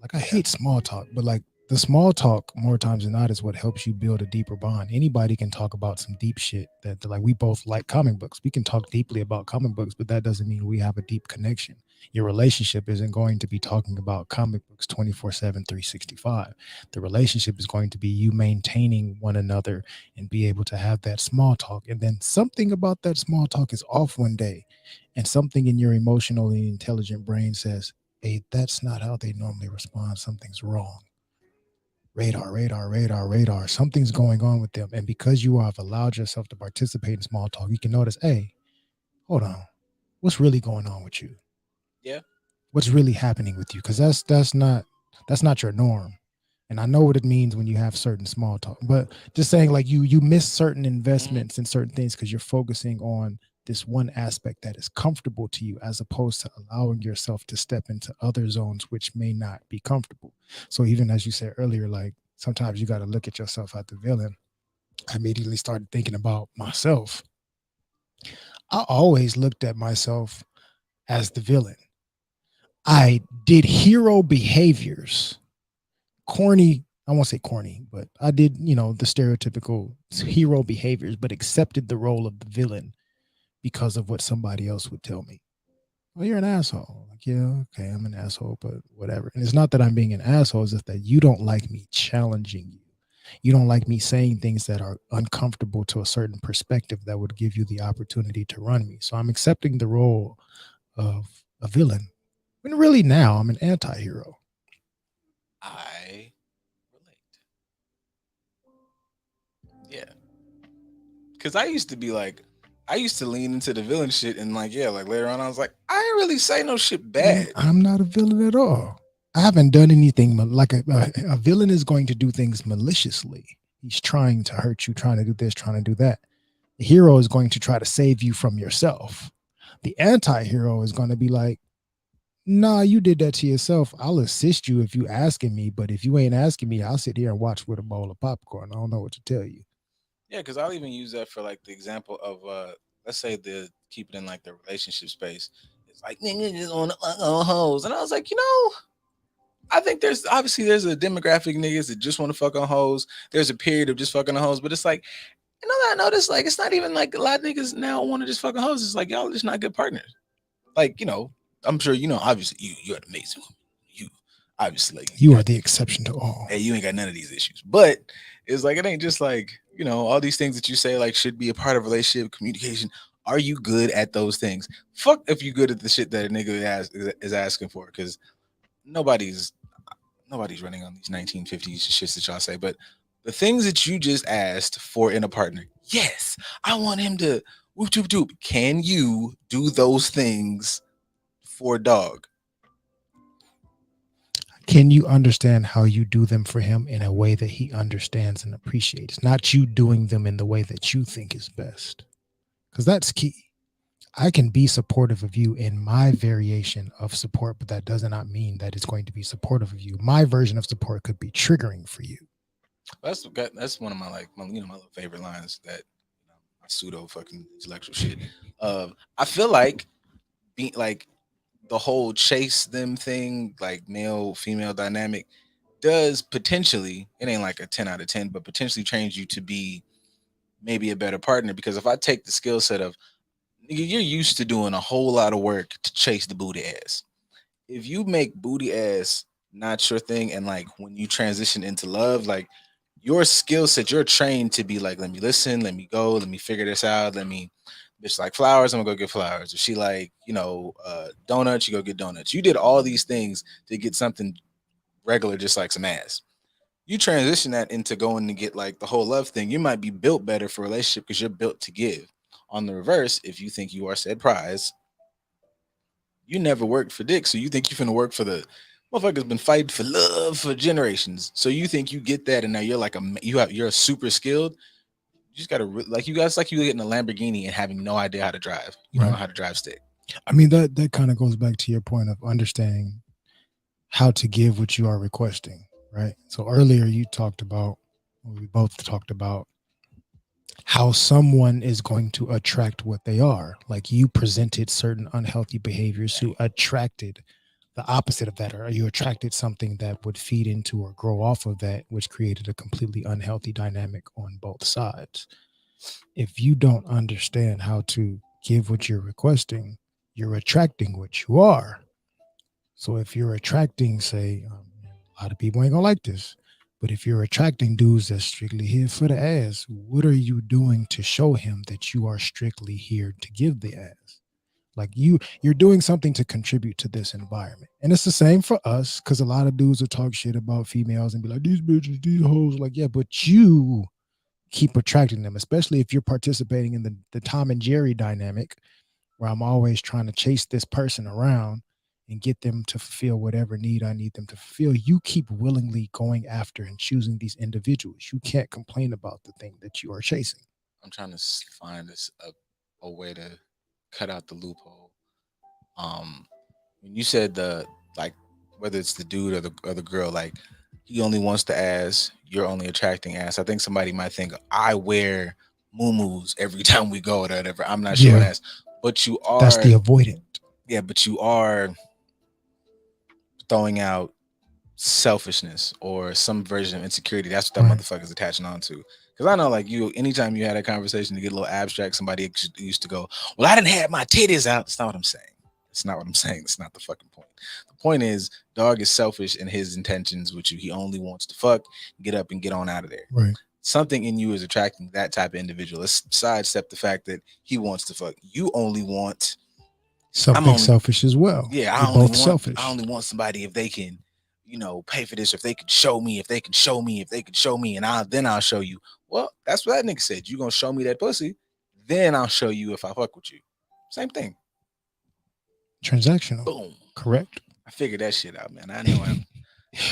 Like I hate small talk, but like the small talk more times than not is what helps you build a deeper bond. Anybody can talk about some deep shit that like we both like comic books. We can talk deeply about comic books, but that doesn't mean we have a deep connection. Your relationship isn't going to be talking about comic books 24/7, 365. The relationship is going to be you maintaining one another and be able to have that small talk. And then something about that small talk is off one day, and something in your emotionally intelligent brain says, hey, that's not how they normally respond. Something's wrong. Radar, radar, radar, radar. Something's going on with them. And because you have allowed yourself to participate in small talk, you can notice, hey, hold on. What's really going on with you? Yeah. What's really happening with you? Because that's not your norm. And I know what it means when you have certain small talk. But just saying, like, you miss certain investments in certain things because you're focusing on this one aspect that is comfortable to you, as opposed to allowing yourself to step into other zones which may not be comfortable. So even as you said earlier, like, sometimes you got to look at yourself as the villain. I immediately started thinking about myself. I always looked at myself as the villain. I did hero behaviors. Corny, I won't say corny, but I did, the stereotypical hero behaviors, but accepted the role of the villain because of what somebody else would tell me. Well, you're an asshole. Like, yeah, okay, I'm an asshole, but whatever. And it's not that I'm being an asshole, it's just that you don't like me challenging you. You don't like me saying things that are uncomfortable to a certain perspective that would give you the opportunity to run me. So I'm accepting the role of a villain, when really now I'm an anti-hero. I relate. Yeah. Because I used to be like, I used to lean into the villain shit, and like, yeah, like later on, I was like, I ain't really say no shit bad. I'm not a villain at all. I haven't done anything like a villain is going to do things maliciously. He's trying to hurt you, trying to do this, trying to do that. The hero is going to try to save you from yourself. The anti-hero is going to be like, nah, you did that to yourself. I'll assist you if you asking me, but if you ain't asking me, I'll sit here and watch with a bowl of popcorn. I don't know what to tell you. Yeah, because I'll even use that for like the example of let's say the keep it in like the relationship space. It's like niggas just want to fuck on hoes, and I was like, I think there's a demographic niggas that just want to fuck on hoes. There's a period of just fucking on hoes, but it's like, that I noticed, like, it's not even like a lot of niggas now want to just fuck on hoes. It's like y'all just not good partners. Like, I'm sure obviously you're an amazing woman. You obviously like you are the exception to all. Hey, you ain't got none of these issues. But it's like it ain't just like, all these things that you say like should be a part of relationship communication. Are you good at those things? Fuck if you good at the shit that a nigga is asking for, because nobody's running on these 1950s shits that y'all say. But the things that you just asked for in a partner, yes, I want him to whoop doop doop. Can you do those things for a dog? Can you understand how you do them for him in a way that he understands and appreciates, not you doing them in the way that you think is best? Because that's key. I can be supportive of you in my variation of support, but that does not mean that it's going to be supportive of you. My version of support could be triggering for you. That's one of my my little favorite lines, that my pseudo fucking intellectual shit. I feel like being like the whole chase them thing, like male female dynamic, does potentially, it ain't like a 10 out of 10, but potentially trains you to be maybe a better partner. Because if I take the skill set of, you're used to doing a whole lot of work to chase the booty ass. If you make booty ass not your thing, and like when you transition into love, like your skill set, you're trained to be like, let me listen, let me go, let me figure this out, bitch like flowers, I'm gonna go get flowers. If she like, donuts, you go get donuts. You did all these things to get something regular, just like some ass. You transition that into going to get like the whole love thing, you might be built better for a relationship because you're built to give. On the reverse, if you think you are said prize, you never worked for dick, so you think you're finna work for the motherfuckers been fighting for love for generations. So you think you get that, and now you're like you're super skilled. You just gotta like you guys like you getting a Lamborghini and having no idea how to drive. You don't know how to drive stick. I mean, that kind of goes back to your point of understanding how to give what you are requesting, right? So earlier we both talked about how someone is going to attract what they are. Like you presented certain unhealthy behaviors who attracted the opposite of that, or you attracted something that would feed into or grow off of that, which created a completely unhealthy dynamic on both sides. If you don't understand how to give what you're requesting, you're attracting what you are. So if you're attracting, say, a lot of people ain't gonna like this, but if you're attracting dudes that's strictly here for the ass, what are you doing to show him that you are strictly here to give the ass? Like you're doing something to contribute to this environment. And it's the same for us, because a lot of dudes will talk shit about females and be like, these bitches, these hoes. Like, yeah, but you keep attracting them, especially if you're participating in the Tom and Jerry dynamic, where I'm always trying to chase this person around and get them to fulfill whatever need I need them to fulfill. You keep willingly going after and choosing these individuals. You can't complain about the thing that you are chasing. I'm trying to find this a way to cut out the loophole. When you said like whether it's the dude or the girl, like he only wants to ass, you're only attracting ass. I think somebody might think I wear muumuus every time we go or whatever. I'm not showing ass, but you are. That's the avoidant. Yeah, but you are throwing out selfishness or some version of insecurity. That's what that motherfucker's attaching on to. Because I know, like you, anytime you had a conversation to get a little abstract, somebody used to go, "Well, I didn't have my titties out." It's not what I'm saying. It's not what I'm saying. It's not the fucking point. The point is, dog is selfish in his intentions with you. He only wants to fuck, get up, and get on out of there. Right. Something in you is attracting that type of individual. Let's sidestep the fact that he wants to fuck. You only want something selfish as well. Yeah, I only want somebody if they can, pay for this, if they could show me, and I'll show you. Well, that's what that nigga said. You gonna show me that pussy, then I'll show you if I fuck with you. Same thing. Transactional. Boom. Correct. I figured that shit out, man. I know him.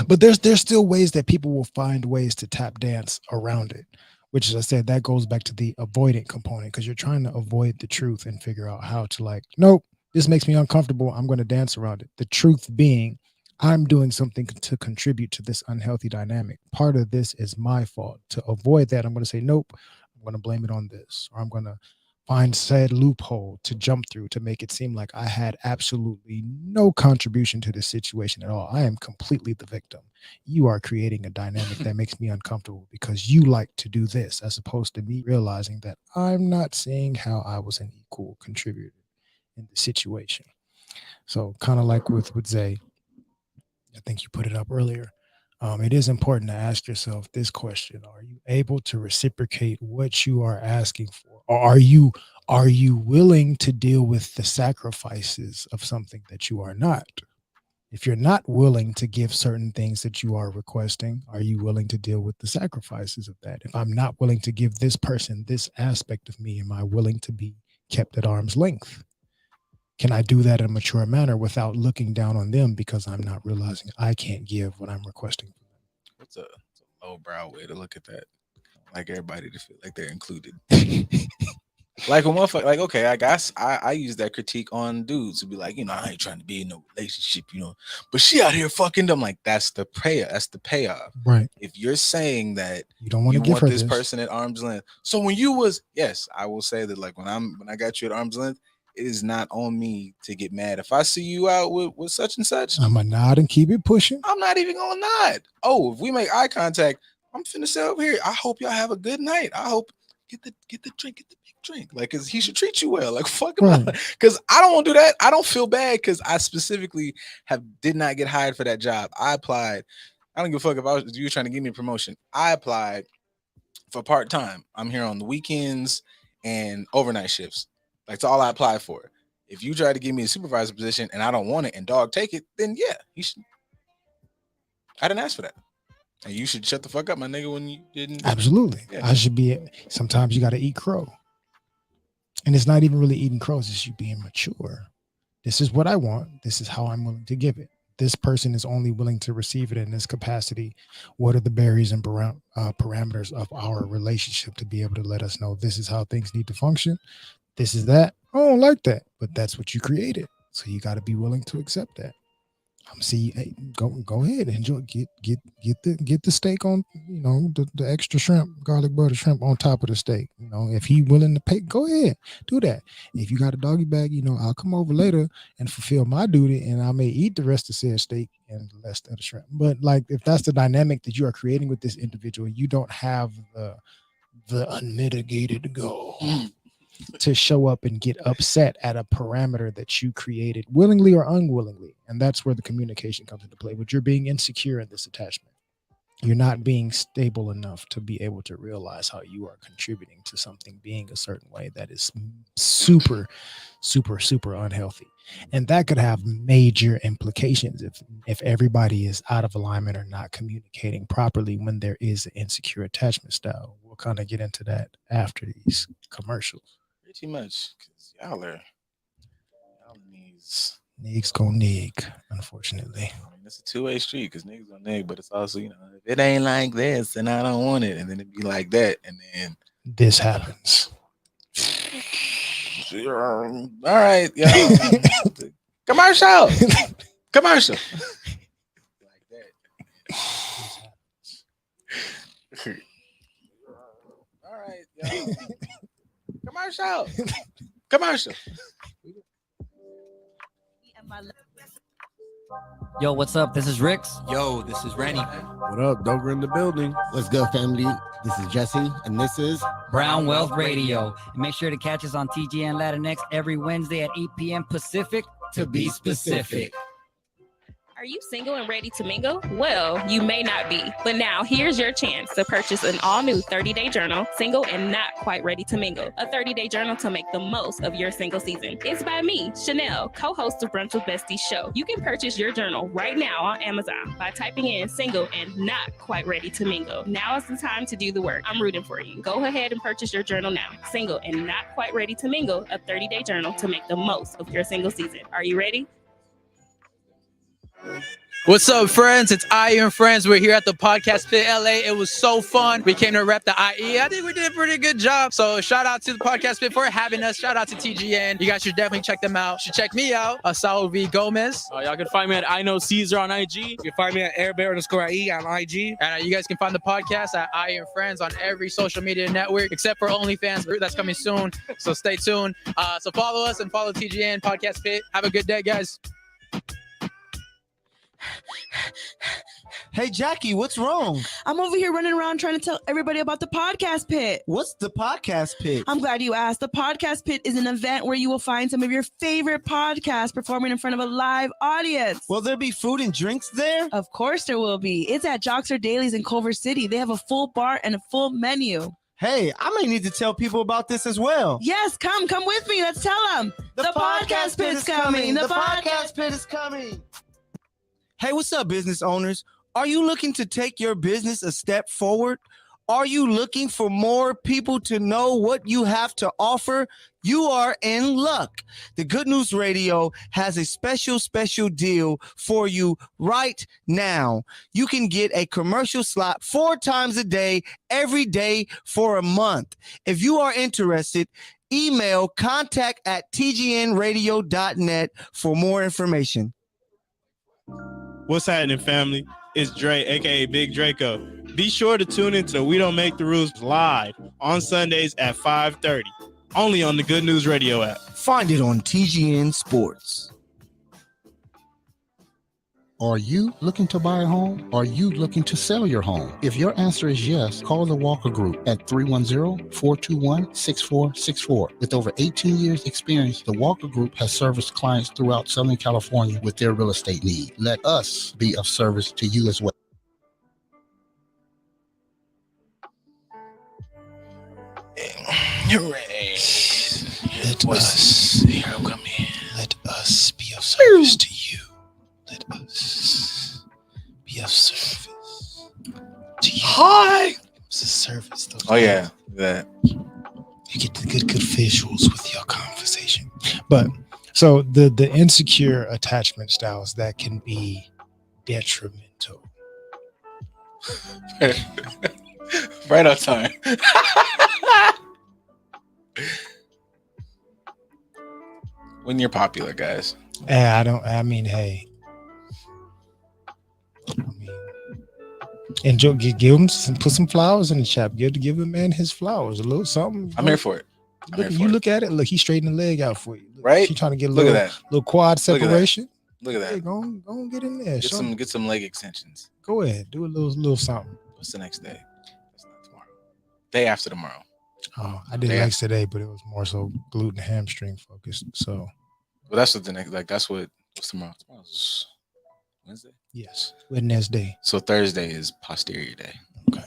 But there's still ways that people will find ways to tap dance around it, which, as I said, that goes back to the avoidant component, because you're trying to avoid the truth and figure out how to nope, this makes me uncomfortable. I'm going to dance around it. The truth being, I'm doing something to contribute to this unhealthy dynamic. Part of this is my fault. To avoid that, I'm going to say, nope, I'm going to blame it on this, or I'm going to find said loophole to jump through to make it seem like I had absolutely no contribution to this situation at all. I am completely the victim. You are creating a dynamic that makes me uncomfortable because you like to do this, as opposed to me realizing that I'm not seeing how I was an equal contributor in the situation. So kind of like with Zay, I think you put it up earlier. It is important to ask yourself this question: are you able to reciprocate what you are asking for? Or are you willing to deal with the sacrifices of something that you are not? If you're not willing to give certain things that you are requesting, are you willing to deal with the sacrifices of that? If I'm not willing to give this person this aspect of me, am I willing to be kept at arm's length? Can I do that in a mature manner without looking down on them because I'm not realizing I can't give what I'm requesting? It's a low-brow way to look at that. Like everybody to feel like they're included. Like a motherfucker, like, okay, I guess I use that critique on dudes to be like, I ain't trying to be in no relationship, but she out here fucking them. Like, that's the payoff. Right. If you're saying that you don't want to give her this person at arm's length. So when you was, yes, I will say that, like, when I got you at arm's length, it is not on me to get mad. If I see you out with such and such, I'm gonna nod and keep it pushing. I'm not even gonna nod. Oh, if we make eye contact, I'm finna sit over here. I hope y'all have a good night. I hope get the drink, get the big drink. Like, cause he should treat you well. Like, fuck him up. Cause I don't want to do that. I don't feel bad because I specifically did not get hired for that job. I applied. I don't give a fuck if you were trying to give me a promotion. I applied for part-time. I'm here on the weekends and overnight shifts. That's all I applied for. If you try to give me a supervisor position and I don't want it and dog take it, then yeah, you should. I didn't ask for that. And you should shut the fuck up, my nigga, when you didn't. Absolutely. Yeah. I should be. Sometimes you got to eat crow. And it's not even really eating crows. It's you being mature. This is what I want. This is how I'm willing to give it. This person is only willing to receive it in this capacity. What are the barriers and parameters of our relationship to be able to let us know this is how things need to function? This is that. I don't like that, but that's what you created. So you got to be willing to accept that. See, hey, go ahead, enjoy. Get the steak on, the extra shrimp, garlic butter shrimp on top of the steak. If he willing to pay, go ahead, do that. If you got a doggy bag, I'll come over later and fulfill my duty, and I may eat the rest of said steak and the rest of the shrimp. But like, if that's the dynamic that you are creating with this individual, you don't have the unmitigated goal. to show up and get upset at a parameter that you created willingly or unwillingly. And that's where the communication comes into play. But you're being insecure in this attachment. You're not being stable enough to be able to realize how you are contributing to something being a certain way that is super, super, super unhealthy. And that could have major implications if everybody is out of alignment or not communicating properly when there is an insecure attachment style. We'll kind of get into that after these commercials. Pretty much, because y'all needs. Niggas gonna nig, unfortunately. I mean, it's a two-way street because niggas gonna nig, but it's also, if it ain't like this, then I don't want it, and then it be like that, and then this happens. All right, yo. Commercial. Like that. All right, yo. Commercial. Yo, what's up? This is Rix. Yo, this is Rennie. What up? Doger in the building. What's good, family? This is Jesse, and this is Brown Wealth Radio. And make sure to catch us on TGN Latinx every Wednesday at 8 p.m. Pacific, to be specific. Are you single and ready to mingle? Well, you may not be, but now here's your chance to purchase an all-new 30-day journal, Single and Not Quite Ready to Mingle, a 30-day journal to make the most of your single season. It's by me, Chanel, co-host of Brunch with Besties show. You can purchase your journal right now on Amazon by typing in Single and Not Quite Ready to Mingle. Now is the time to do the work. I'm rooting for you. Go ahead and purchase your journal now. Single and Not Quite Ready to Mingle, a 30-day journal to make the most of your single season. Are you ready? What's up, friends? It's Iron Friends. We're here at the Podcast Pit LA. It was so fun. We came to rep the IE. I think we did a pretty good job. So shout out to the Podcast Pit for having us. Shout out to TGN. You guys should definitely check them out. You should check me out, Saul V. Gomez. Y'all can find me at I Know Caesar on IG. You can find me at airbear_IE on IG. And you guys can find the podcast at Iron Friends on every social media network except for OnlyFans. That's coming soon. So stay tuned. So follow us and follow TGN Podcast Pit. Have a good day, guys. Hey, Jackie, what's wrong? I'm over here running around trying to tell everybody about the Podcast Pit. What's the Podcast Pit? I'm glad you asked. The Podcast Pit is an event where you will find some of your favorite podcasts performing in front of a live audience. Will there be food and drinks there? Of course there will be. It's at Joxer Dailies in Culver City. They have a full bar and a full menu. Hey, I may need to tell people about this as well. Yes, come with me. Let's tell them. The Podcast Pit is coming. The Podcast Pit is coming. Hey, what's up, business owners? Are you looking to take your business a step forward? Are you looking for more people to know what you have to offer? You are in luck. The Good News Radio has a special deal for you right now. You can get a commercial slot 4 times a day, every day for a month. If you are interested, email contact@tgnradio.net for more information. What's happening, family? It's Dre, aka Big Draco. Be sure to tune in to We Don't Make the Rules live on Sundays at 5:30, only on the Good News Radio app. Find it on TGN Sports. Are you looking to buy a home? Are you looking to sell your home? If your answer is yes, call the Walker Group at 310-421-6464. With over 18 years experience, the Walker Group has serviced clients throughout Southern California with their real estate need. Let us be of service to you as well. Hooray. Let us, here I'm coming. Let us be of service to you. Let us be of service to you. Hi. It's a service. Oh yeah, that. You get the good visuals with your conversation. But so the insecure attachment styles that can be detrimental. Right on time. When you're popular, guys. Hey, enjoy, give him put some flowers in the chat. Give a man his flowers, a little something. I'm here for it. Look at it. Look, he's straightening the leg out for you. Right? He's trying to get a Look little, at that. little quad separation. Look at that. Hey, go on, get in there. Get some leg extensions. Go ahead, do a little something. What's the next day? That's not tomorrow. Day after tomorrow. I did Yeah. legs today, but it was more so glute and hamstring focused. So, Well, that's what the next, like, that's what's tomorrow? Tomorrow's Wednesday. yes, Wednesday. So Thursday is posterior day. Okay.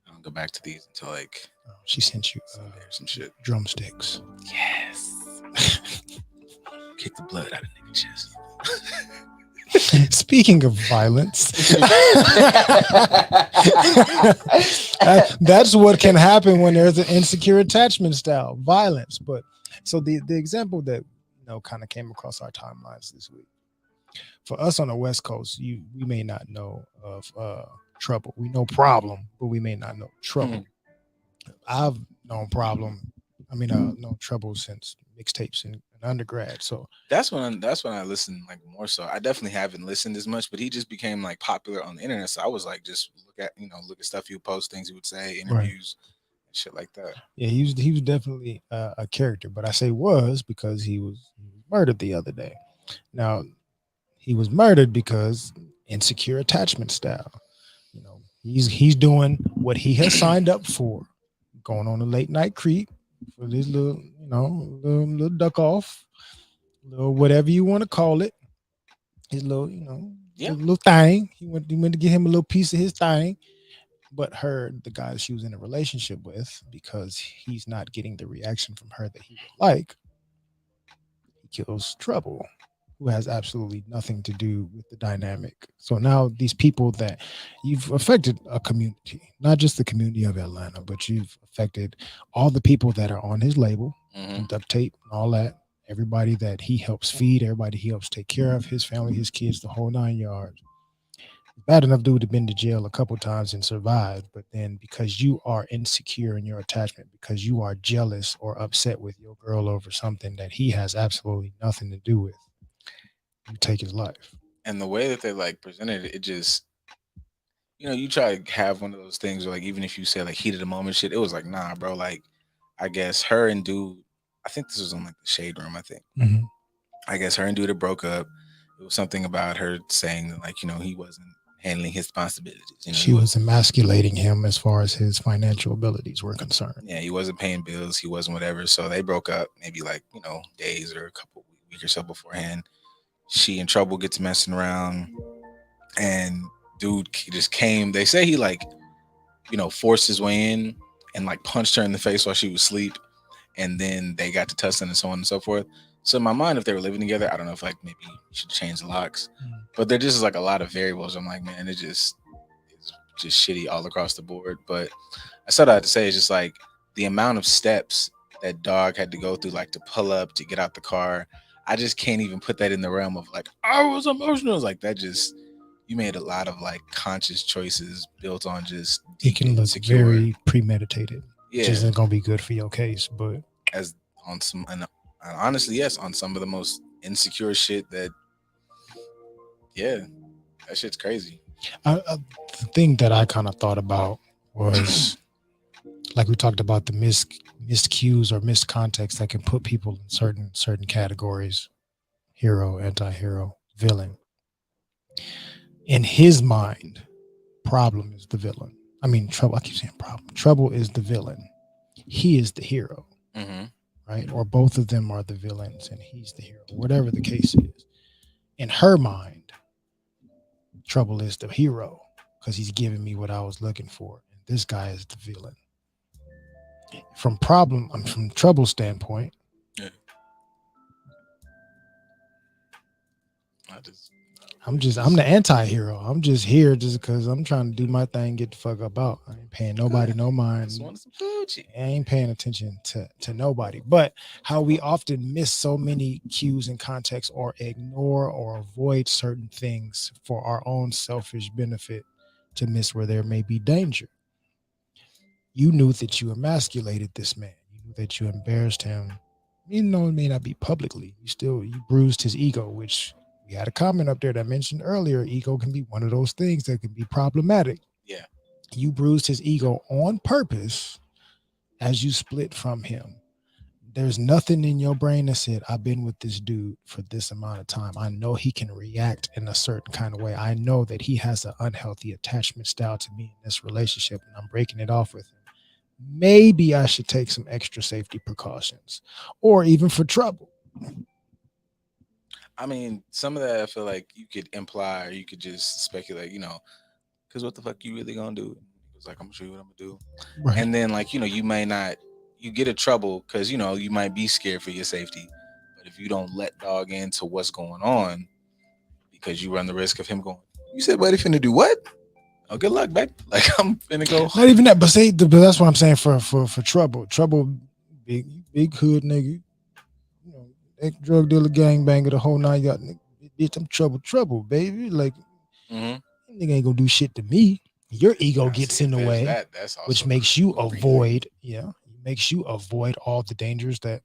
I don't go back to these until like She sent you Sunday or some shit. drumsticks. Yes. Kick the blood out of nigga chest. Speaking of violence, that's what can happen when there's an insecure attachment style, violence. But so the example that kind of came across our timelines this week, for us on the West Coast, we may not know of trouble. We know problem, but we may not know trouble. I've known problem. No trouble since mixtapes in undergrad. So that's when I listened like more so. I definitely haven't listened as much, but he just became like popular on the internet. So I was like, just look at stuff he would post, things he would say, interviews, and shit like that. Yeah, he was definitely a character, but I say was because he was murdered the other day. Now he was murdered because insecure attachment style. He's doing what he has signed up for, going on a late night creep for this little duck off, little whatever you want to call it, his little little thing. He went to get him a little piece of his thing, but the guy she was in a relationship with, because he's not getting the reaction from her that he would like, he kills Trouble, who has absolutely nothing to do with the dynamic. So now these people that you've affected a community, not just the community of Atlanta, but you've affected all the people that are on his label, duct tape and all that, everybody that he helps feed, everybody he helps take care of, his family, his kids, the whole 9 yards. Bad enough dude to been to jail a couple times and survived, but then because you are insecure in your attachment, because you are jealous or upset with your girl over something that he has absolutely nothing to do with, you take his life. And the way that they like presented it, it just, you try to have one of those things where like, even if you say like heat of the moment shit, it was like, nah, bro. Like, I guess her and dude, I think this was on like the Shade Room, I think. I guess her and dude had broke up. It was something about her saying that like, he wasn't handling his responsibilities. She was emasculating him as far as his financial abilities were concerned. Yeah, he wasn't paying bills. He wasn't whatever. So they broke up maybe like, days or a couple weeks or so beforehand. She in Trouble gets messing around, and dude just came. They say he like, forced his way in and like punched her in the face while she was asleep, and then they got to tussling and so on and so forth. So in my mind, if they were living together, I don't know if like maybe you should change the locks, but there just is like a lot of variables. I'm like, man, it's just shitty all across the board. But I said I had to say, it's just like the amount of steps that dog had to go through, like to pull up, to get out the car. I just can't even put that in the realm of like, I was emotional. It's like that just, you made a lot of like conscious choices built on just it can look very premeditated. Yeah. Which isn't gonna be good for your case, but as on some, and honestly, yes, on some of the most insecure shit that, yeah, that shit's crazy. The thing that I kind of thought about was like we talked about the missed cues or missed context that can put people in certain categories: hero, anti-hero, villain. In his mind, Problem is the villain. I mean, Trouble. I keep saying Problem. Trouble is the villain. He is the hero, right? Or both of them are the villains, and he's the hero. Whatever the case is, in her mind, Trouble is the hero because he's giving me what I was looking for, and this guy is the villain. From Trouble standpoint, I'm the anti-hero. I'm just here just because I'm trying to do my thing, get the fuck up out. I ain't paying nobody no mind. I ain't paying attention to nobody. But how we often miss so many cues and context, or ignore or avoid certain things for our own selfish benefit, to miss where there may be danger. You knew that you emasculated this man. You knew that you embarrassed him. Even though it may not be publicly, you bruised his ego, which we had a comment up there that mentioned earlier, ego can be one of those things that can be problematic. Yeah. You bruised his ego on purpose as you split from him. There's nothing in your brain that said, I've been with this dude for this amount of time. I know he can react in a certain kind of way. I know that he has an unhealthy attachment style to me in this relationship, and I'm breaking it off with him. maybe I should take some extra safety precautions, or even for trouble. I mean, some of that I feel like you could imply, or you could just speculate, because what the fuck you really gonna do? It's like, I'm gonna show you what I'm gonna do. Right. And then, like, you may not, you get in trouble because, you might be scared for your safety. But if you don't let dog into what's going on, because you run the risk of him going, you said, buddy, finna do what? Oh, good luck, babe. Like, I'm finna go. Not even that, but but that's what I'm saying for trouble. Trouble, big hood nigga, drug dealer, gangbanger, the whole nine yards. Bitch, I'm trouble, baby. Like, nigga ain't gonna do shit to me. Your ego gets in the way, That's also which makes you avoid, makes you avoid all the dangers that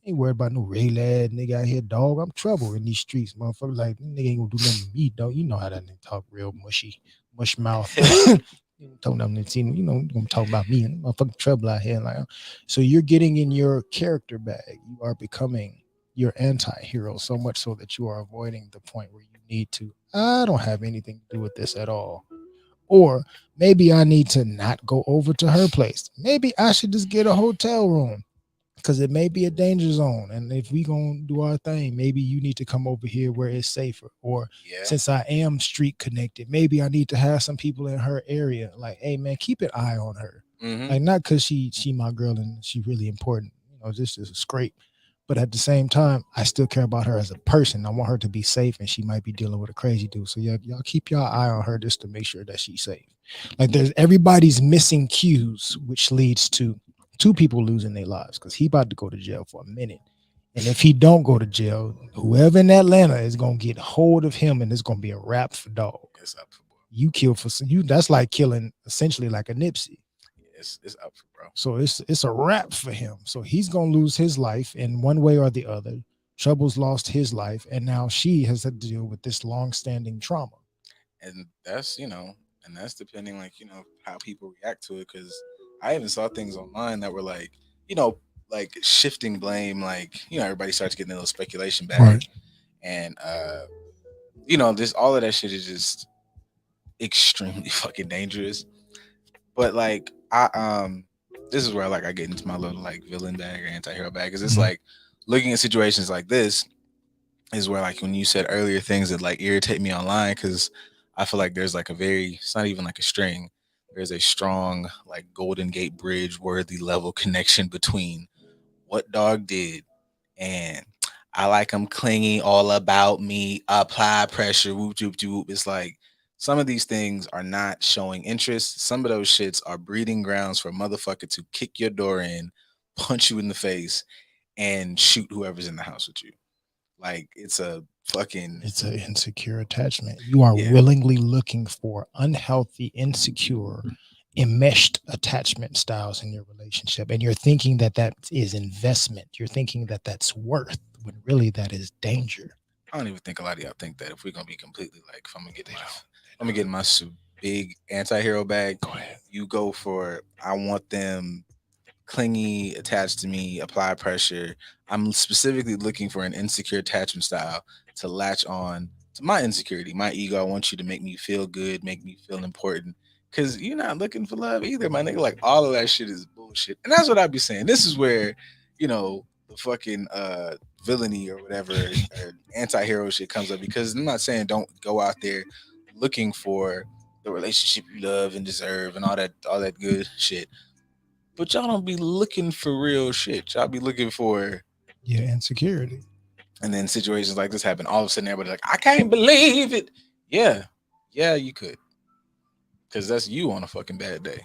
ain't worried about no real ass nigga out here, dog. I'm trouble in these streets, motherfucker. Like, nigga ain't gonna do nothing to me, dog. You know how that nigga talk, real mush mouth. Talking about gonna talk about me and motherfucking trouble out here. Like, so you're getting in your character bag. You are becoming your anti-hero, so much so that you are avoiding the point where you need to. I don't have anything to do with this at all. Or maybe I need to not go over to her place. Maybe I should just get a hotel room because it may be a danger zone. And if we gonna do our thing, maybe you need to come over here where it's safer. Or since I am street connected, maybe I need to have some people in her area. Like, hey man, keep an eye on her. Like, not because she my girl and she really important. This is a scrape. But at the same time, I still care about her as a person. I want her to be safe, and she might be dealing with a crazy dude. So y'all keep y'all eye on her just to make sure that she's safe. Like, everybody's missing cues, which leads to two people losing their lives because he about to go to jail for a minute. And if he don't go to jail, whoever in Atlanta is gonna get hold of him, and it's gonna be a wrap for dog. It's up for you kill for you. That's like killing essentially like a Nipsey. It's up for bro. So it's a wrap for him. So he's gonna lose his life in one way or the other. Trouble's lost his life, and now she has to deal with this long-standing trauma. And that's depending, like, how people react to it. Because I even saw things online that were like, like shifting blame, like, everybody starts getting a little speculation back. Right. And this all of that shit is just extremely fucking dangerous. But like this is where I get into my little like villain bag or anti-hero bag, because it's like looking at situations like this is where, like, when you said earlier things that like irritate me online, because I feel like there's like it's not even like a string, there's a strong like Golden Gate Bridge worthy level connection between what dog did and I like him clingy, all about me, apply pressure, whoop whoop whoop. It's like some of these things are not showing interest. Some of those shits are breeding grounds for a motherfucker to kick your door in, punch you in the face, and shoot whoever's in the house with you. Like, it's an insecure attachment. You are willingly looking for unhealthy, insecure, enmeshed attachment styles in your relationship, and you're thinking that is investment. You're thinking that that's worth, when really that is danger. I don't even think a lot of y'all think that. If we're gonna be completely like, if I'm gonna get in my big anti-hero bag, you go for, I want them clingy, attached to me, apply pressure. I'm specifically looking for an insecure attachment style to latch on to my insecurity, my ego. I want you to make me feel good, make me feel important, because you're not looking for love either, my nigga. Like, all of that shit is bullshit. And that's what I'd be saying. This is where, the fucking villainy or whatever or anti-hero shit comes up, because I'm not saying don't go out there looking for the relationship you love and deserve and all that good shit, but y'all don't be looking for real shit. Y'all be looking for insecurity. And then situations like this happen, all of a sudden everybody's like, I can't believe it. Yeah, you could, because that's you on a fucking bad day.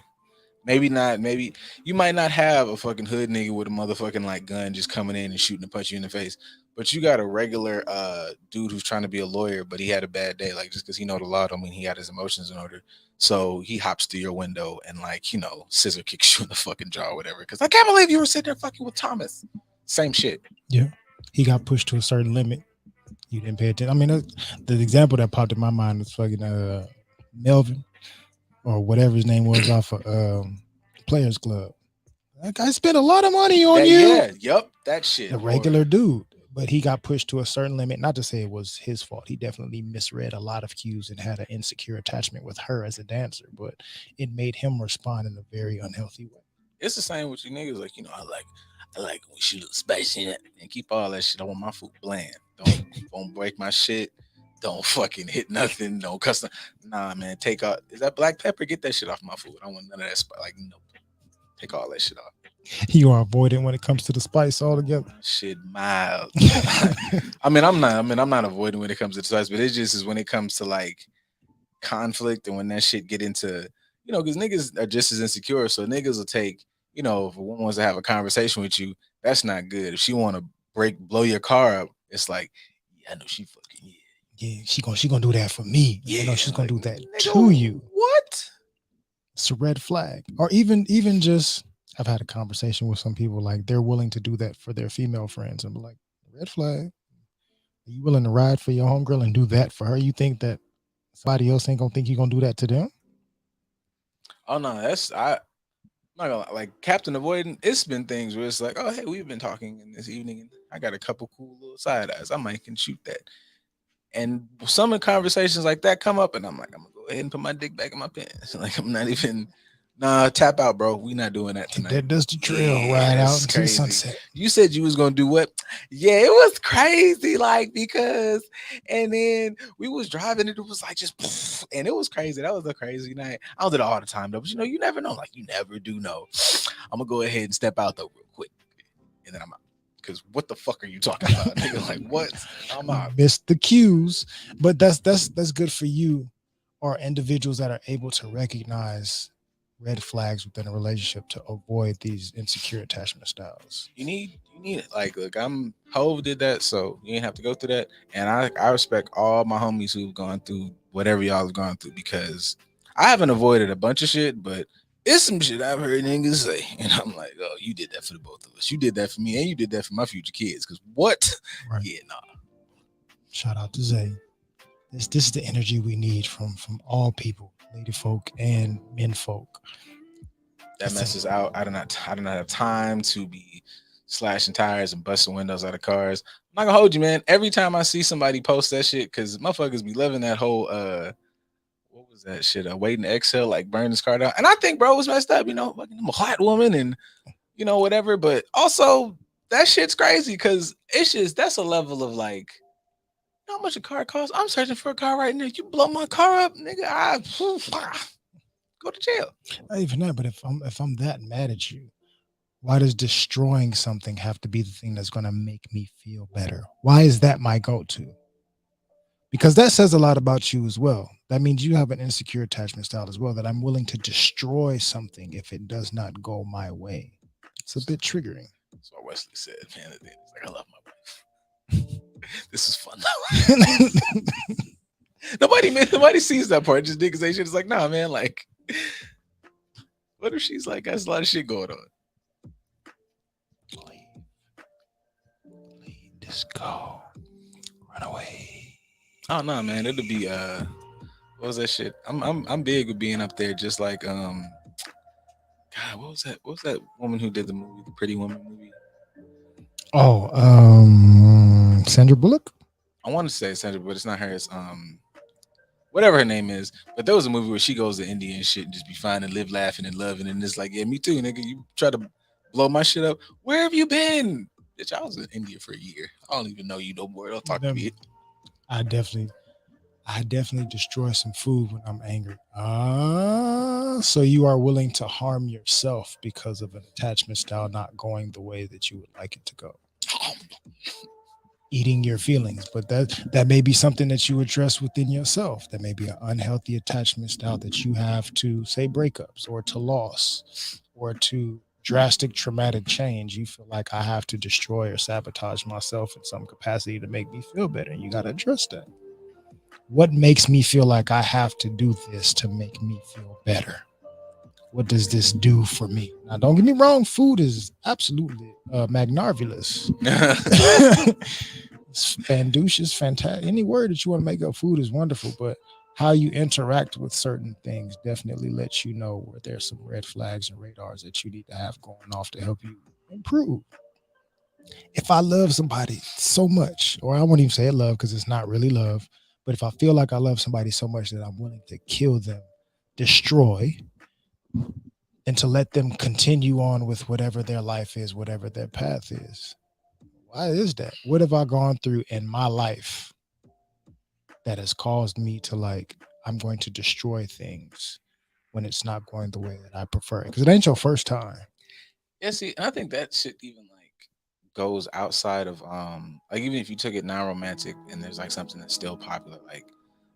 Maybe not. Maybe you might not have a fucking hood nigga with a motherfucking like gun just coming in and shooting and punch you in the face, but you got a regular dude who's trying to be a lawyer, but he had a bad day. Like, just because he know the law don't mean he got his emotions in order. So he hops through your window and, like, scissor kicks you in the fucking jaw or whatever. Because I can't believe you were sitting there fucking with Thomas. Same shit. Yeah, he got pushed to a certain limit. You didn't pay attention. I mean, the example that popped in my mind was fucking Melvin, or whatever his name was, off of Players Club. Like, I spent a lot of money on you. Yeah, yep, that shit. The regular dude, but he got pushed to a certain limit. Not to say it was his fault. He definitely misread a lot of cues and had an insecure attachment with her as a dancer, but it made him respond in a very unhealthy way. It's the same with you niggas. Like, I like when she look spicy and keep all that shit. I want my food bland. Don't break my shit. Don't fucking hit nothing. Don't cuss. Nah, man. Take out. Is that black pepper? Get that shit off my food. I don't want none of that. Like, no. Take all that shit off. You are avoiding when it comes to the spice altogether. Shit mild. I'm not avoiding when it comes to the spice, but it just is when it comes to like conflict and when that shit get into, because niggas are just as insecure. So niggas will take, if a woman wants to have a conversation with you, that's not good. If she want to blow your car up, it's like, yeah, I know she fucking Yeah, she gonna do that for me. Yeah, You know, she's gonna do that nigga, to you. What? It's a red flag. Or even just, I've had a conversation with some people like they're willing to do that for their female friends. I'm like, red flag. Are you willing to ride for your homegirl and do that for her? You think that somebody else ain't gonna think you're gonna do that to them? Oh no, I'm not gonna like Captain Avoidant. It's been things where it's like, oh hey, we've been talking in this evening, and I got a couple cool little side eyes. I might can shoot that. And some of the conversations like that come up, and I'm like, I'm gonna go ahead and put my dick back in my pants. Like I'm not even. Nah, tap out, bro. We not doing that tonight. That does the trail ride out into the sunset. You said you was gonna do what? Yeah, it was crazy, like because, and then we was driving, and it was like just, and it was crazy. That was a crazy night. I don't do it all the time though, but you never know. Like you never do know. I'm gonna go ahead and step out though real quick, and then I'm out. Because what the fuck are you talking about, nigga? Like what? I'm out. Missed the cues, but that's good for you, or individuals that are able to recognize red flags within a relationship to avoid these insecure attachment styles. You need it. Like, look, Hove did that, so you didn't have to go through that. And I respect all my homies who've gone through whatever y'all have gone through, because I haven't avoided a bunch of shit, but it's some shit I've heard niggas say, and I'm like, oh, you did that for the both of us. You did that for me, and you did that for my future kids. Because what? Right. Yeah, nah. Shout out to Zay. This is the energy we need from all people, lady folk and men folk. That messes out. I do not have time to be slashing tires and busting windows out of cars. I'm not gonna hold you, man. Every time I see somebody post that shit, because motherfuckers be loving that whole what was that shit? Waiting to exhale, like burn his car down. And I think bro it was messed up, like I'm a hot woman and whatever. But also that shit's crazy because it's just that's a level of like, how much a car costs? I'm searching for a car right now. You blow my car up, nigga. I go to jail. Not even that, but if I'm that mad at you, why does destroying something have to be the thing that's going to make me feel better? Why is that my go-to? Because that says a lot about you as well. That means you have an insecure attachment style as well, that I'm willing to destroy something if it does not go my way. It's a bit triggering. That's what Wesley said, man. It's like, I love my wife. This is fun though. Nobody sees that part. Just niggas say shit. It's like, nah, man. Like, what if she's like, that's a lot of shit going on. Just go, run away. Oh no, man. It'll be what was that shit? I'm big with being up there, just like God. What was that? What was that woman who did the movie, the Pretty Woman movie? Oh, Sandra Bullock. I want to say Sandra, but it's not her. It's whatever her name is. But there was a movie where she goes to India and shit and just be fine and live laughing and loving, and it's like, yeah, me too, nigga. You try to blow my shit up. Where have you been? Bitch, I was in India for a year. I don't even know you no more. Don't talk to me. I definitely destroy some food when I'm angry. So you are willing to harm yourself because of an attachment style not going the way that you would like it to go. Eating your feelings, but that may be something that you address within yourself. That may be an unhealthy attachment style that you have to, say, breakups or to loss or to drastic traumatic change. You feel like I have to destroy or sabotage myself in some capacity to make me feel better. And you got to address that. What makes me feel like I have to do this to make me feel better? What does this do for me? Now, don't get me wrong. Food is absolutely magnarvulous. It's fanducious, fantastic. Any word that you want to make up, food is wonderful. But how you interact with certain things definitely lets you know where there's some red flags and radars that you need to have going off to help you improve. If I love somebody so much, or I won't even say love because it's not really love, but if I feel like I love somebody so much that I'm willing to kill them, destroy, and to let them continue on with whatever their life is, whatever their path is. Why is that? What have I gone through in my life that has caused me to like, I'm going to destroy things when it's not going the way that I prefer? Because it ain't your first time. Yeah, see, I think that shit even like goes outside of like even if you took it non-romantic and there's like something that's still popular, like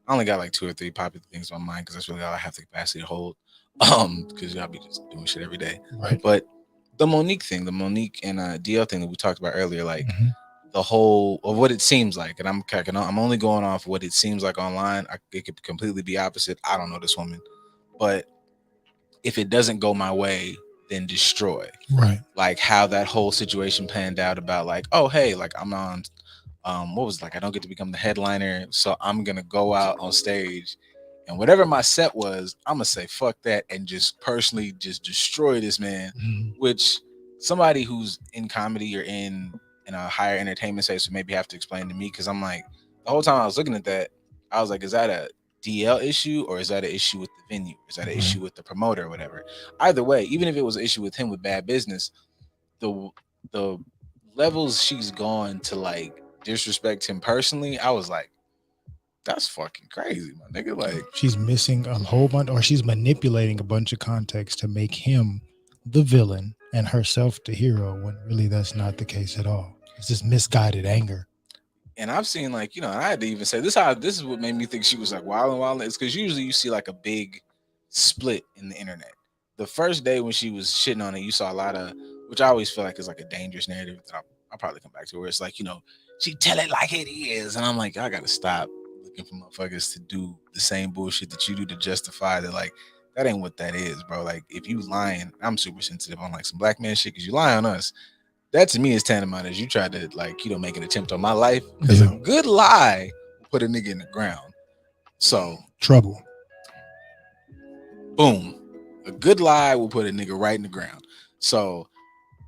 I only got like 2 or 3 popular things on my mind because that's really all I have the capacity to hold. Because y'all be just doing shit every day. Right. But the Monique thing, the Monique and DL thing that we talked about earlier, like Mhm. the whole of what it seems like, and I'm only going off what it seems like online. It could completely be opposite. I don't know this woman, but if it doesn't go my way, then destroy. Right. Like how that whole situation panned out about like, oh hey, like I'm on what was it, like I don't get to become the headliner, so I'm gonna go out on stage and whatever my set was, I'm gonna say fuck that and just personally just destroy this man. Which somebody who's in comedy or in a higher entertainment space would maybe have to explain to me, because I'm like, the whole time I was looking at that, I was like, is that a DL issue or is that an issue with the venue? Is that an issue with the promoter or whatever? Either way, even if it was an issue with him with bad business, the levels she's gone to like disrespect him personally, I was like, that's fucking crazy, my nigga. Like She's missing a whole bunch, or she's manipulating a bunch of context to make him the villain and herself the hero, when really that's not the case at all. It's just misguided anger. and I've seen like, and I had to even say this is what made me think she was like wild and wild. It's because usually you see like a big split in the internet. The first day when she was shitting on it, you saw a lot of, which I always feel like is like a dangerous narrative that I'll probably come back to, where it's like, she tell it like it is. And I'm like, I gotta stop looking for motherfuckers to do the same bullshit that you do to justify that. Like, that ain't what that is, bro. Like, if you lying, I'm super sensitive on like some black man shit because you lie on us. That to me is tantamount as you tried to like, make an attempt on my life. Because a good lie will put a nigga in the ground. So Trouble. boom. A good lie will put a nigga right in the ground. So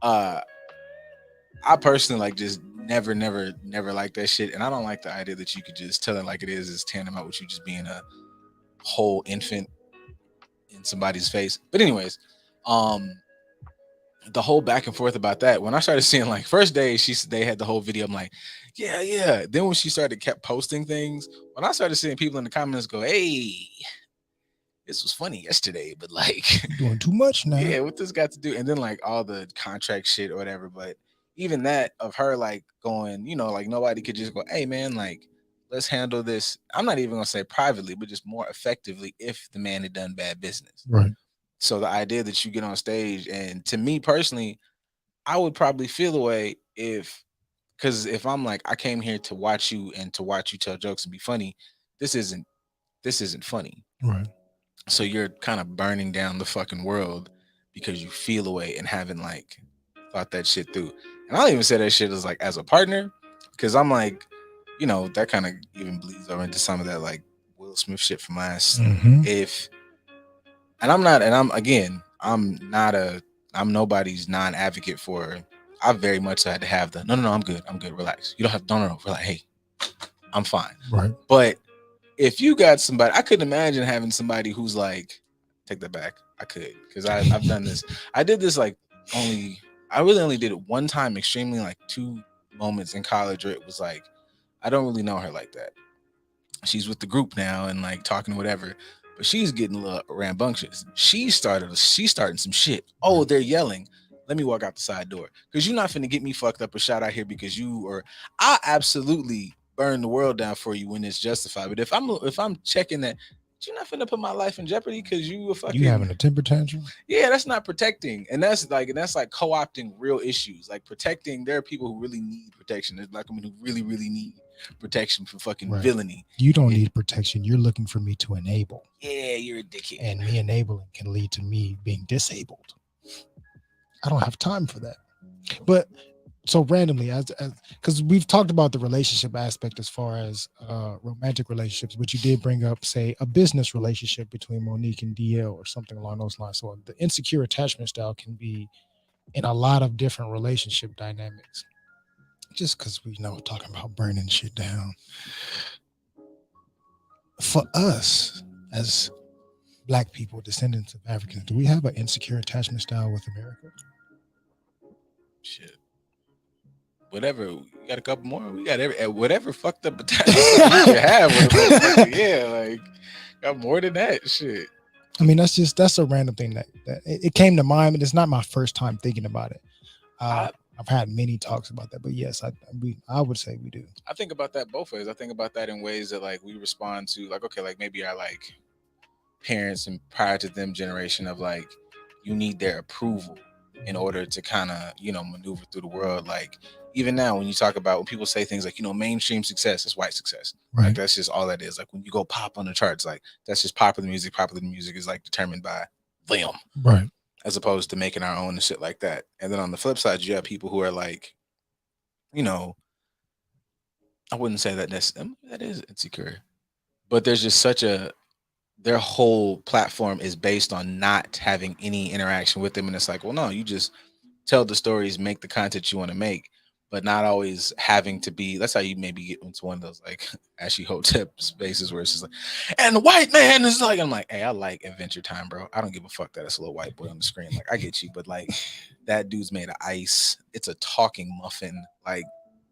I personally like just never like that shit. And I don't like the idea that you could just tell it like it is tantamount with you just being a whole infant in somebody's face. But anyways, the whole back and forth about that, when I started seeing like first day they had the whole video, I'm like, yeah. Then when she kept posting things, when I started seeing people in the comments go, hey, this was funny yesterday, but like doing too much now. Yeah, what this got to do? And then like all the contract shit or whatever. But even that of her like going, like nobody could just go, hey man, like let's handle this. I'm not even gonna say privately, but just more effectively if the man had done bad business. Right. So the idea that you get on stage, and to me personally, I would probably feel the way because if I'm like, I came here to watch you and to watch you tell jokes and be funny, this isn't funny. Right. So you're kind of burning down the fucking world because you feel away and haven't like thought that shit through. And I don't even say that shit as like as a partner, because I'm like, that kind of even bleeds over into some of that like Will Smith shit from last. I'm nobody's non-advocate for. I very much had to have the no, I'm good, relax. You don't have no, relax. Hey, I'm fine. Right. But if you got somebody, I couldn't imagine having somebody who's like, take that back. I could, because I've done this. I did this like I really only did it one time, extremely like 2 moments in college where it was like, I don't really know her like that. She's with the group now and like talking whatever, but she's getting a little rambunctious. She's starting some shit. Oh, they're yelling. Let me walk out the side door, because you're not finna get me fucked up or shot out here because I absolutely burn the world down for you when it's justified. But if I'm checking that, you're not finna put my life in jeopardy because you having a temper tantrum. Yeah, that's not protecting, and that's like co-opting real issues. Like protecting, there are people who really need protection. There's black women who really need protection from fucking villainy. You don't need protection. You're looking for me to enable. Yeah, you're a dickhead. And me enabling can lead to me being disabled. I don't have time for that. But so randomly, as because we've talked about the relationship aspect as far as romantic relationships, but you did bring up, say, a business relationship between Monique and DL or something along those lines. So the insecure attachment style can be in a lot of different relationship dynamics. Just because we know talking about burning shit down. For us as Black people, descendants of Africans, do we have an insecure attachment style with America? Shit. Whatever. You got a couple more? We got whatever fucked up attachment style you can have with a motherfucker. Yeah, like got more than that shit. I mean, that's a random thing that it came to mind, but it's not my first time thinking about it. I've had many talks about that, but yes, I would say we do. I think about that both ways. I think about that in ways that like we respond to, like, okay, like maybe our like parents and prior to them generation of like you need their approval in order to kind of, you know, maneuver through the world. Like even now when you talk about, when people say things like, you know, mainstream success is white success. Right. Like that's just all that is. Like when you go pop on the charts, like that's just popular music. Popular music is like determined by them. Right. As opposed to making our own and shit like that. And then on the flip side, you have people who are like, you know, I wouldn't say that that is insecure, but there's just their whole platform is based on not having any interaction with them. And it's like, well, no, you just tell the stories, make the content you want to make, but not always having to be, that's how you maybe get into one of those like Ashley Hotep spaces where it's just like, and the white man is like, I'm like, hey, I like Adventure Time, bro. I don't give a fuck that it's a little white boy on the screen. Like, I get you, but like that dude's made of ice. It's a talking muffin. Like,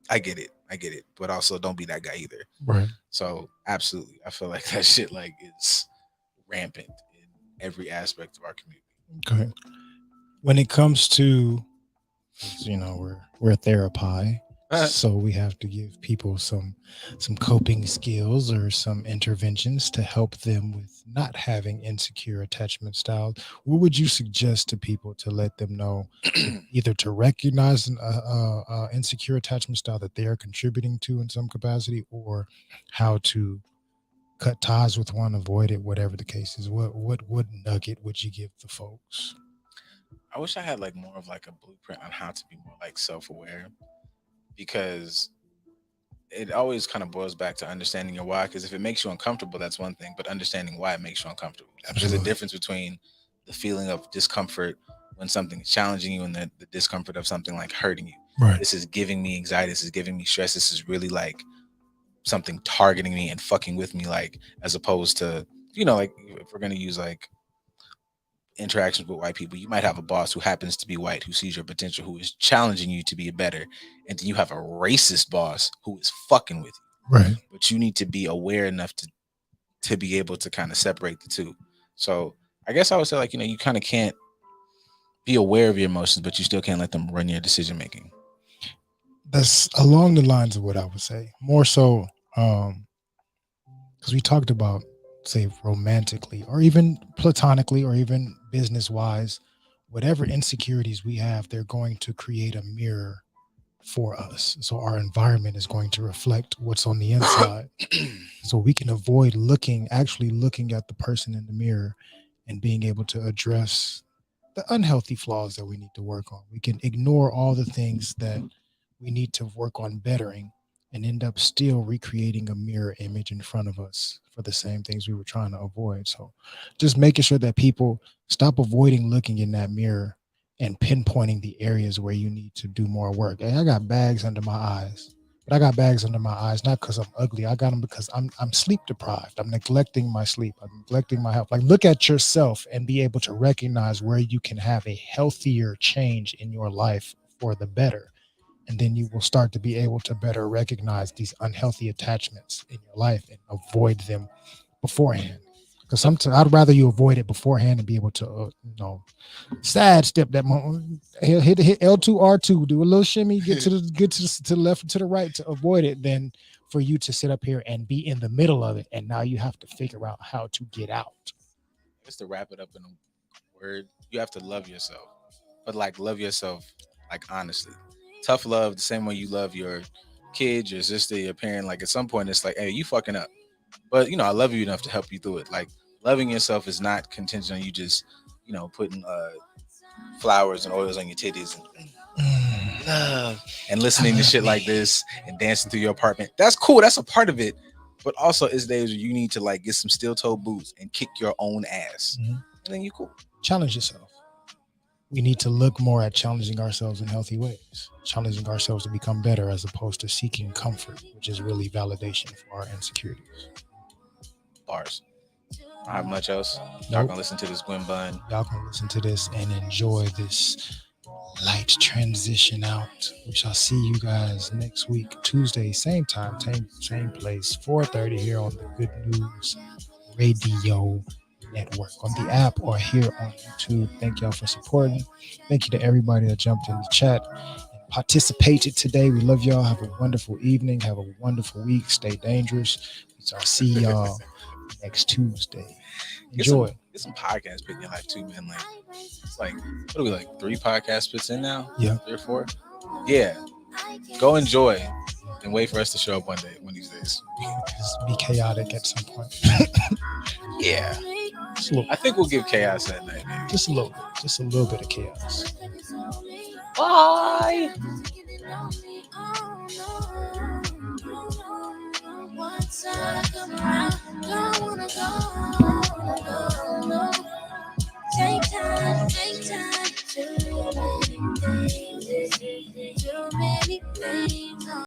I get it. But also don't be that guy either. Right. So absolutely. I feel like that shit like is rampant in every aspect of our community. Okay. When it comes to, you know, we're therapy, so we have to give people some coping skills or some interventions to help them with not having insecure attachment styles. What would you suggest to people to let them know either to recognize an insecure attachment style that they are contributing to in some capacity, or how to cut ties with one, avoid it, whatever the case is? What nugget would you give the folks? I wish I had like more of like a blueprint on how to be more like self-aware, because it always kind of boils back to understanding your why. Because if it makes you uncomfortable, that's one thing, but understanding why it makes you uncomfortable. There's a difference between the feeling of discomfort when something is challenging you and the discomfort of something like hurting you. Right. This is giving me anxiety. This is giving me stress. This is really like something targeting me and fucking with me, like, as opposed to, you know, like if we're going to use like interactions with white people, you might have a boss who happens to be white, who sees your potential, who is challenging you to be better, and then you have a racist boss who is fucking with you. Right. But you need to be aware enough to be able to kind of separate the two. So I guess I would say, like, you know, you kind of can't be aware of your emotions, but you still can't let them run your decision making. That's along the lines of what I would say. More so, because we talked about, say, romantically or even platonically or even business wise, whatever insecurities we have, they're going to create a mirror for us. So our environment is going to reflect what's on the inside. So we can avoid actually looking at the person in the mirror and being able to address the unhealthy flaws that we need to work on. We can ignore all the things that we need to work on bettering and end up still recreating a mirror image in front of us for the same things we were trying to avoid. So just making sure that people stop avoiding looking in that mirror and pinpointing the areas where you need to do more work. Hey, I got bags under my eyes, but I got bags under my eyes not because I'm ugly. I got them because I'm sleep deprived. I'm neglecting my sleep. I'm neglecting my health. Like, look at yourself and be able to recognize where you can have a healthier change in your life for the better. And then you will start to be able to better recognize these unhealthy attachments in your life and avoid them beforehand. Because sometimes I'd rather you avoid it beforehand and be able to, sidestep that moment. Hit L2 R2, do a little shimmy, get to the left and to the right to avoid it, than for you to sit up here and be in the middle of it. And now you have to figure out how to get out. Just to wrap it up in a word, you have to love yourself, but like love yourself, like honestly. Tough love, the same way you love your kid, your sister, your parent. Like at some point, it's like, hey, you fucking up, but I love you enough to help you through it. Like loving yourself is not contingent on you just, putting flowers and oils on your titties and love and listening to shit like this and dancing through your apartment. That's cool. That's a part of it. But also, it's days where you need to like get some steel toe boots and kick your own ass, and then you cool. Challenge yourself. We need to look more at challenging ourselves in healthy ways, challenging ourselves to become better as opposed to seeking comfort, which is really validation for our insecurities. Bars. I don't have much else. Y'all Nope. gonna listen to this Gwen Bun. Y'all can listen to this and enjoy this light transition out. We shall see you guys next week, Tuesday, same time, same place, 4:30 here on the Good News Radio Network, on the app or here on YouTube. Thank y'all for supporting. Thank you to everybody that jumped in the chat and participated today. We love y'all. Have a wonderful evening. Have a wonderful week. Stay dangerous. I'll see y'all next Tuesday. Enjoy. Get some podcast spit in your life too, man. Like, it's like, what are we, like 3 podcast spits in now? Yeah. 3 or 4? Yeah. Go enjoy and wait for us to show up one these days. Just be chaotic at some point. Yeah. I think we'll give chaos that night, maybe. Just a little bit of chaos. Bye. Once I come around, don't wanna go.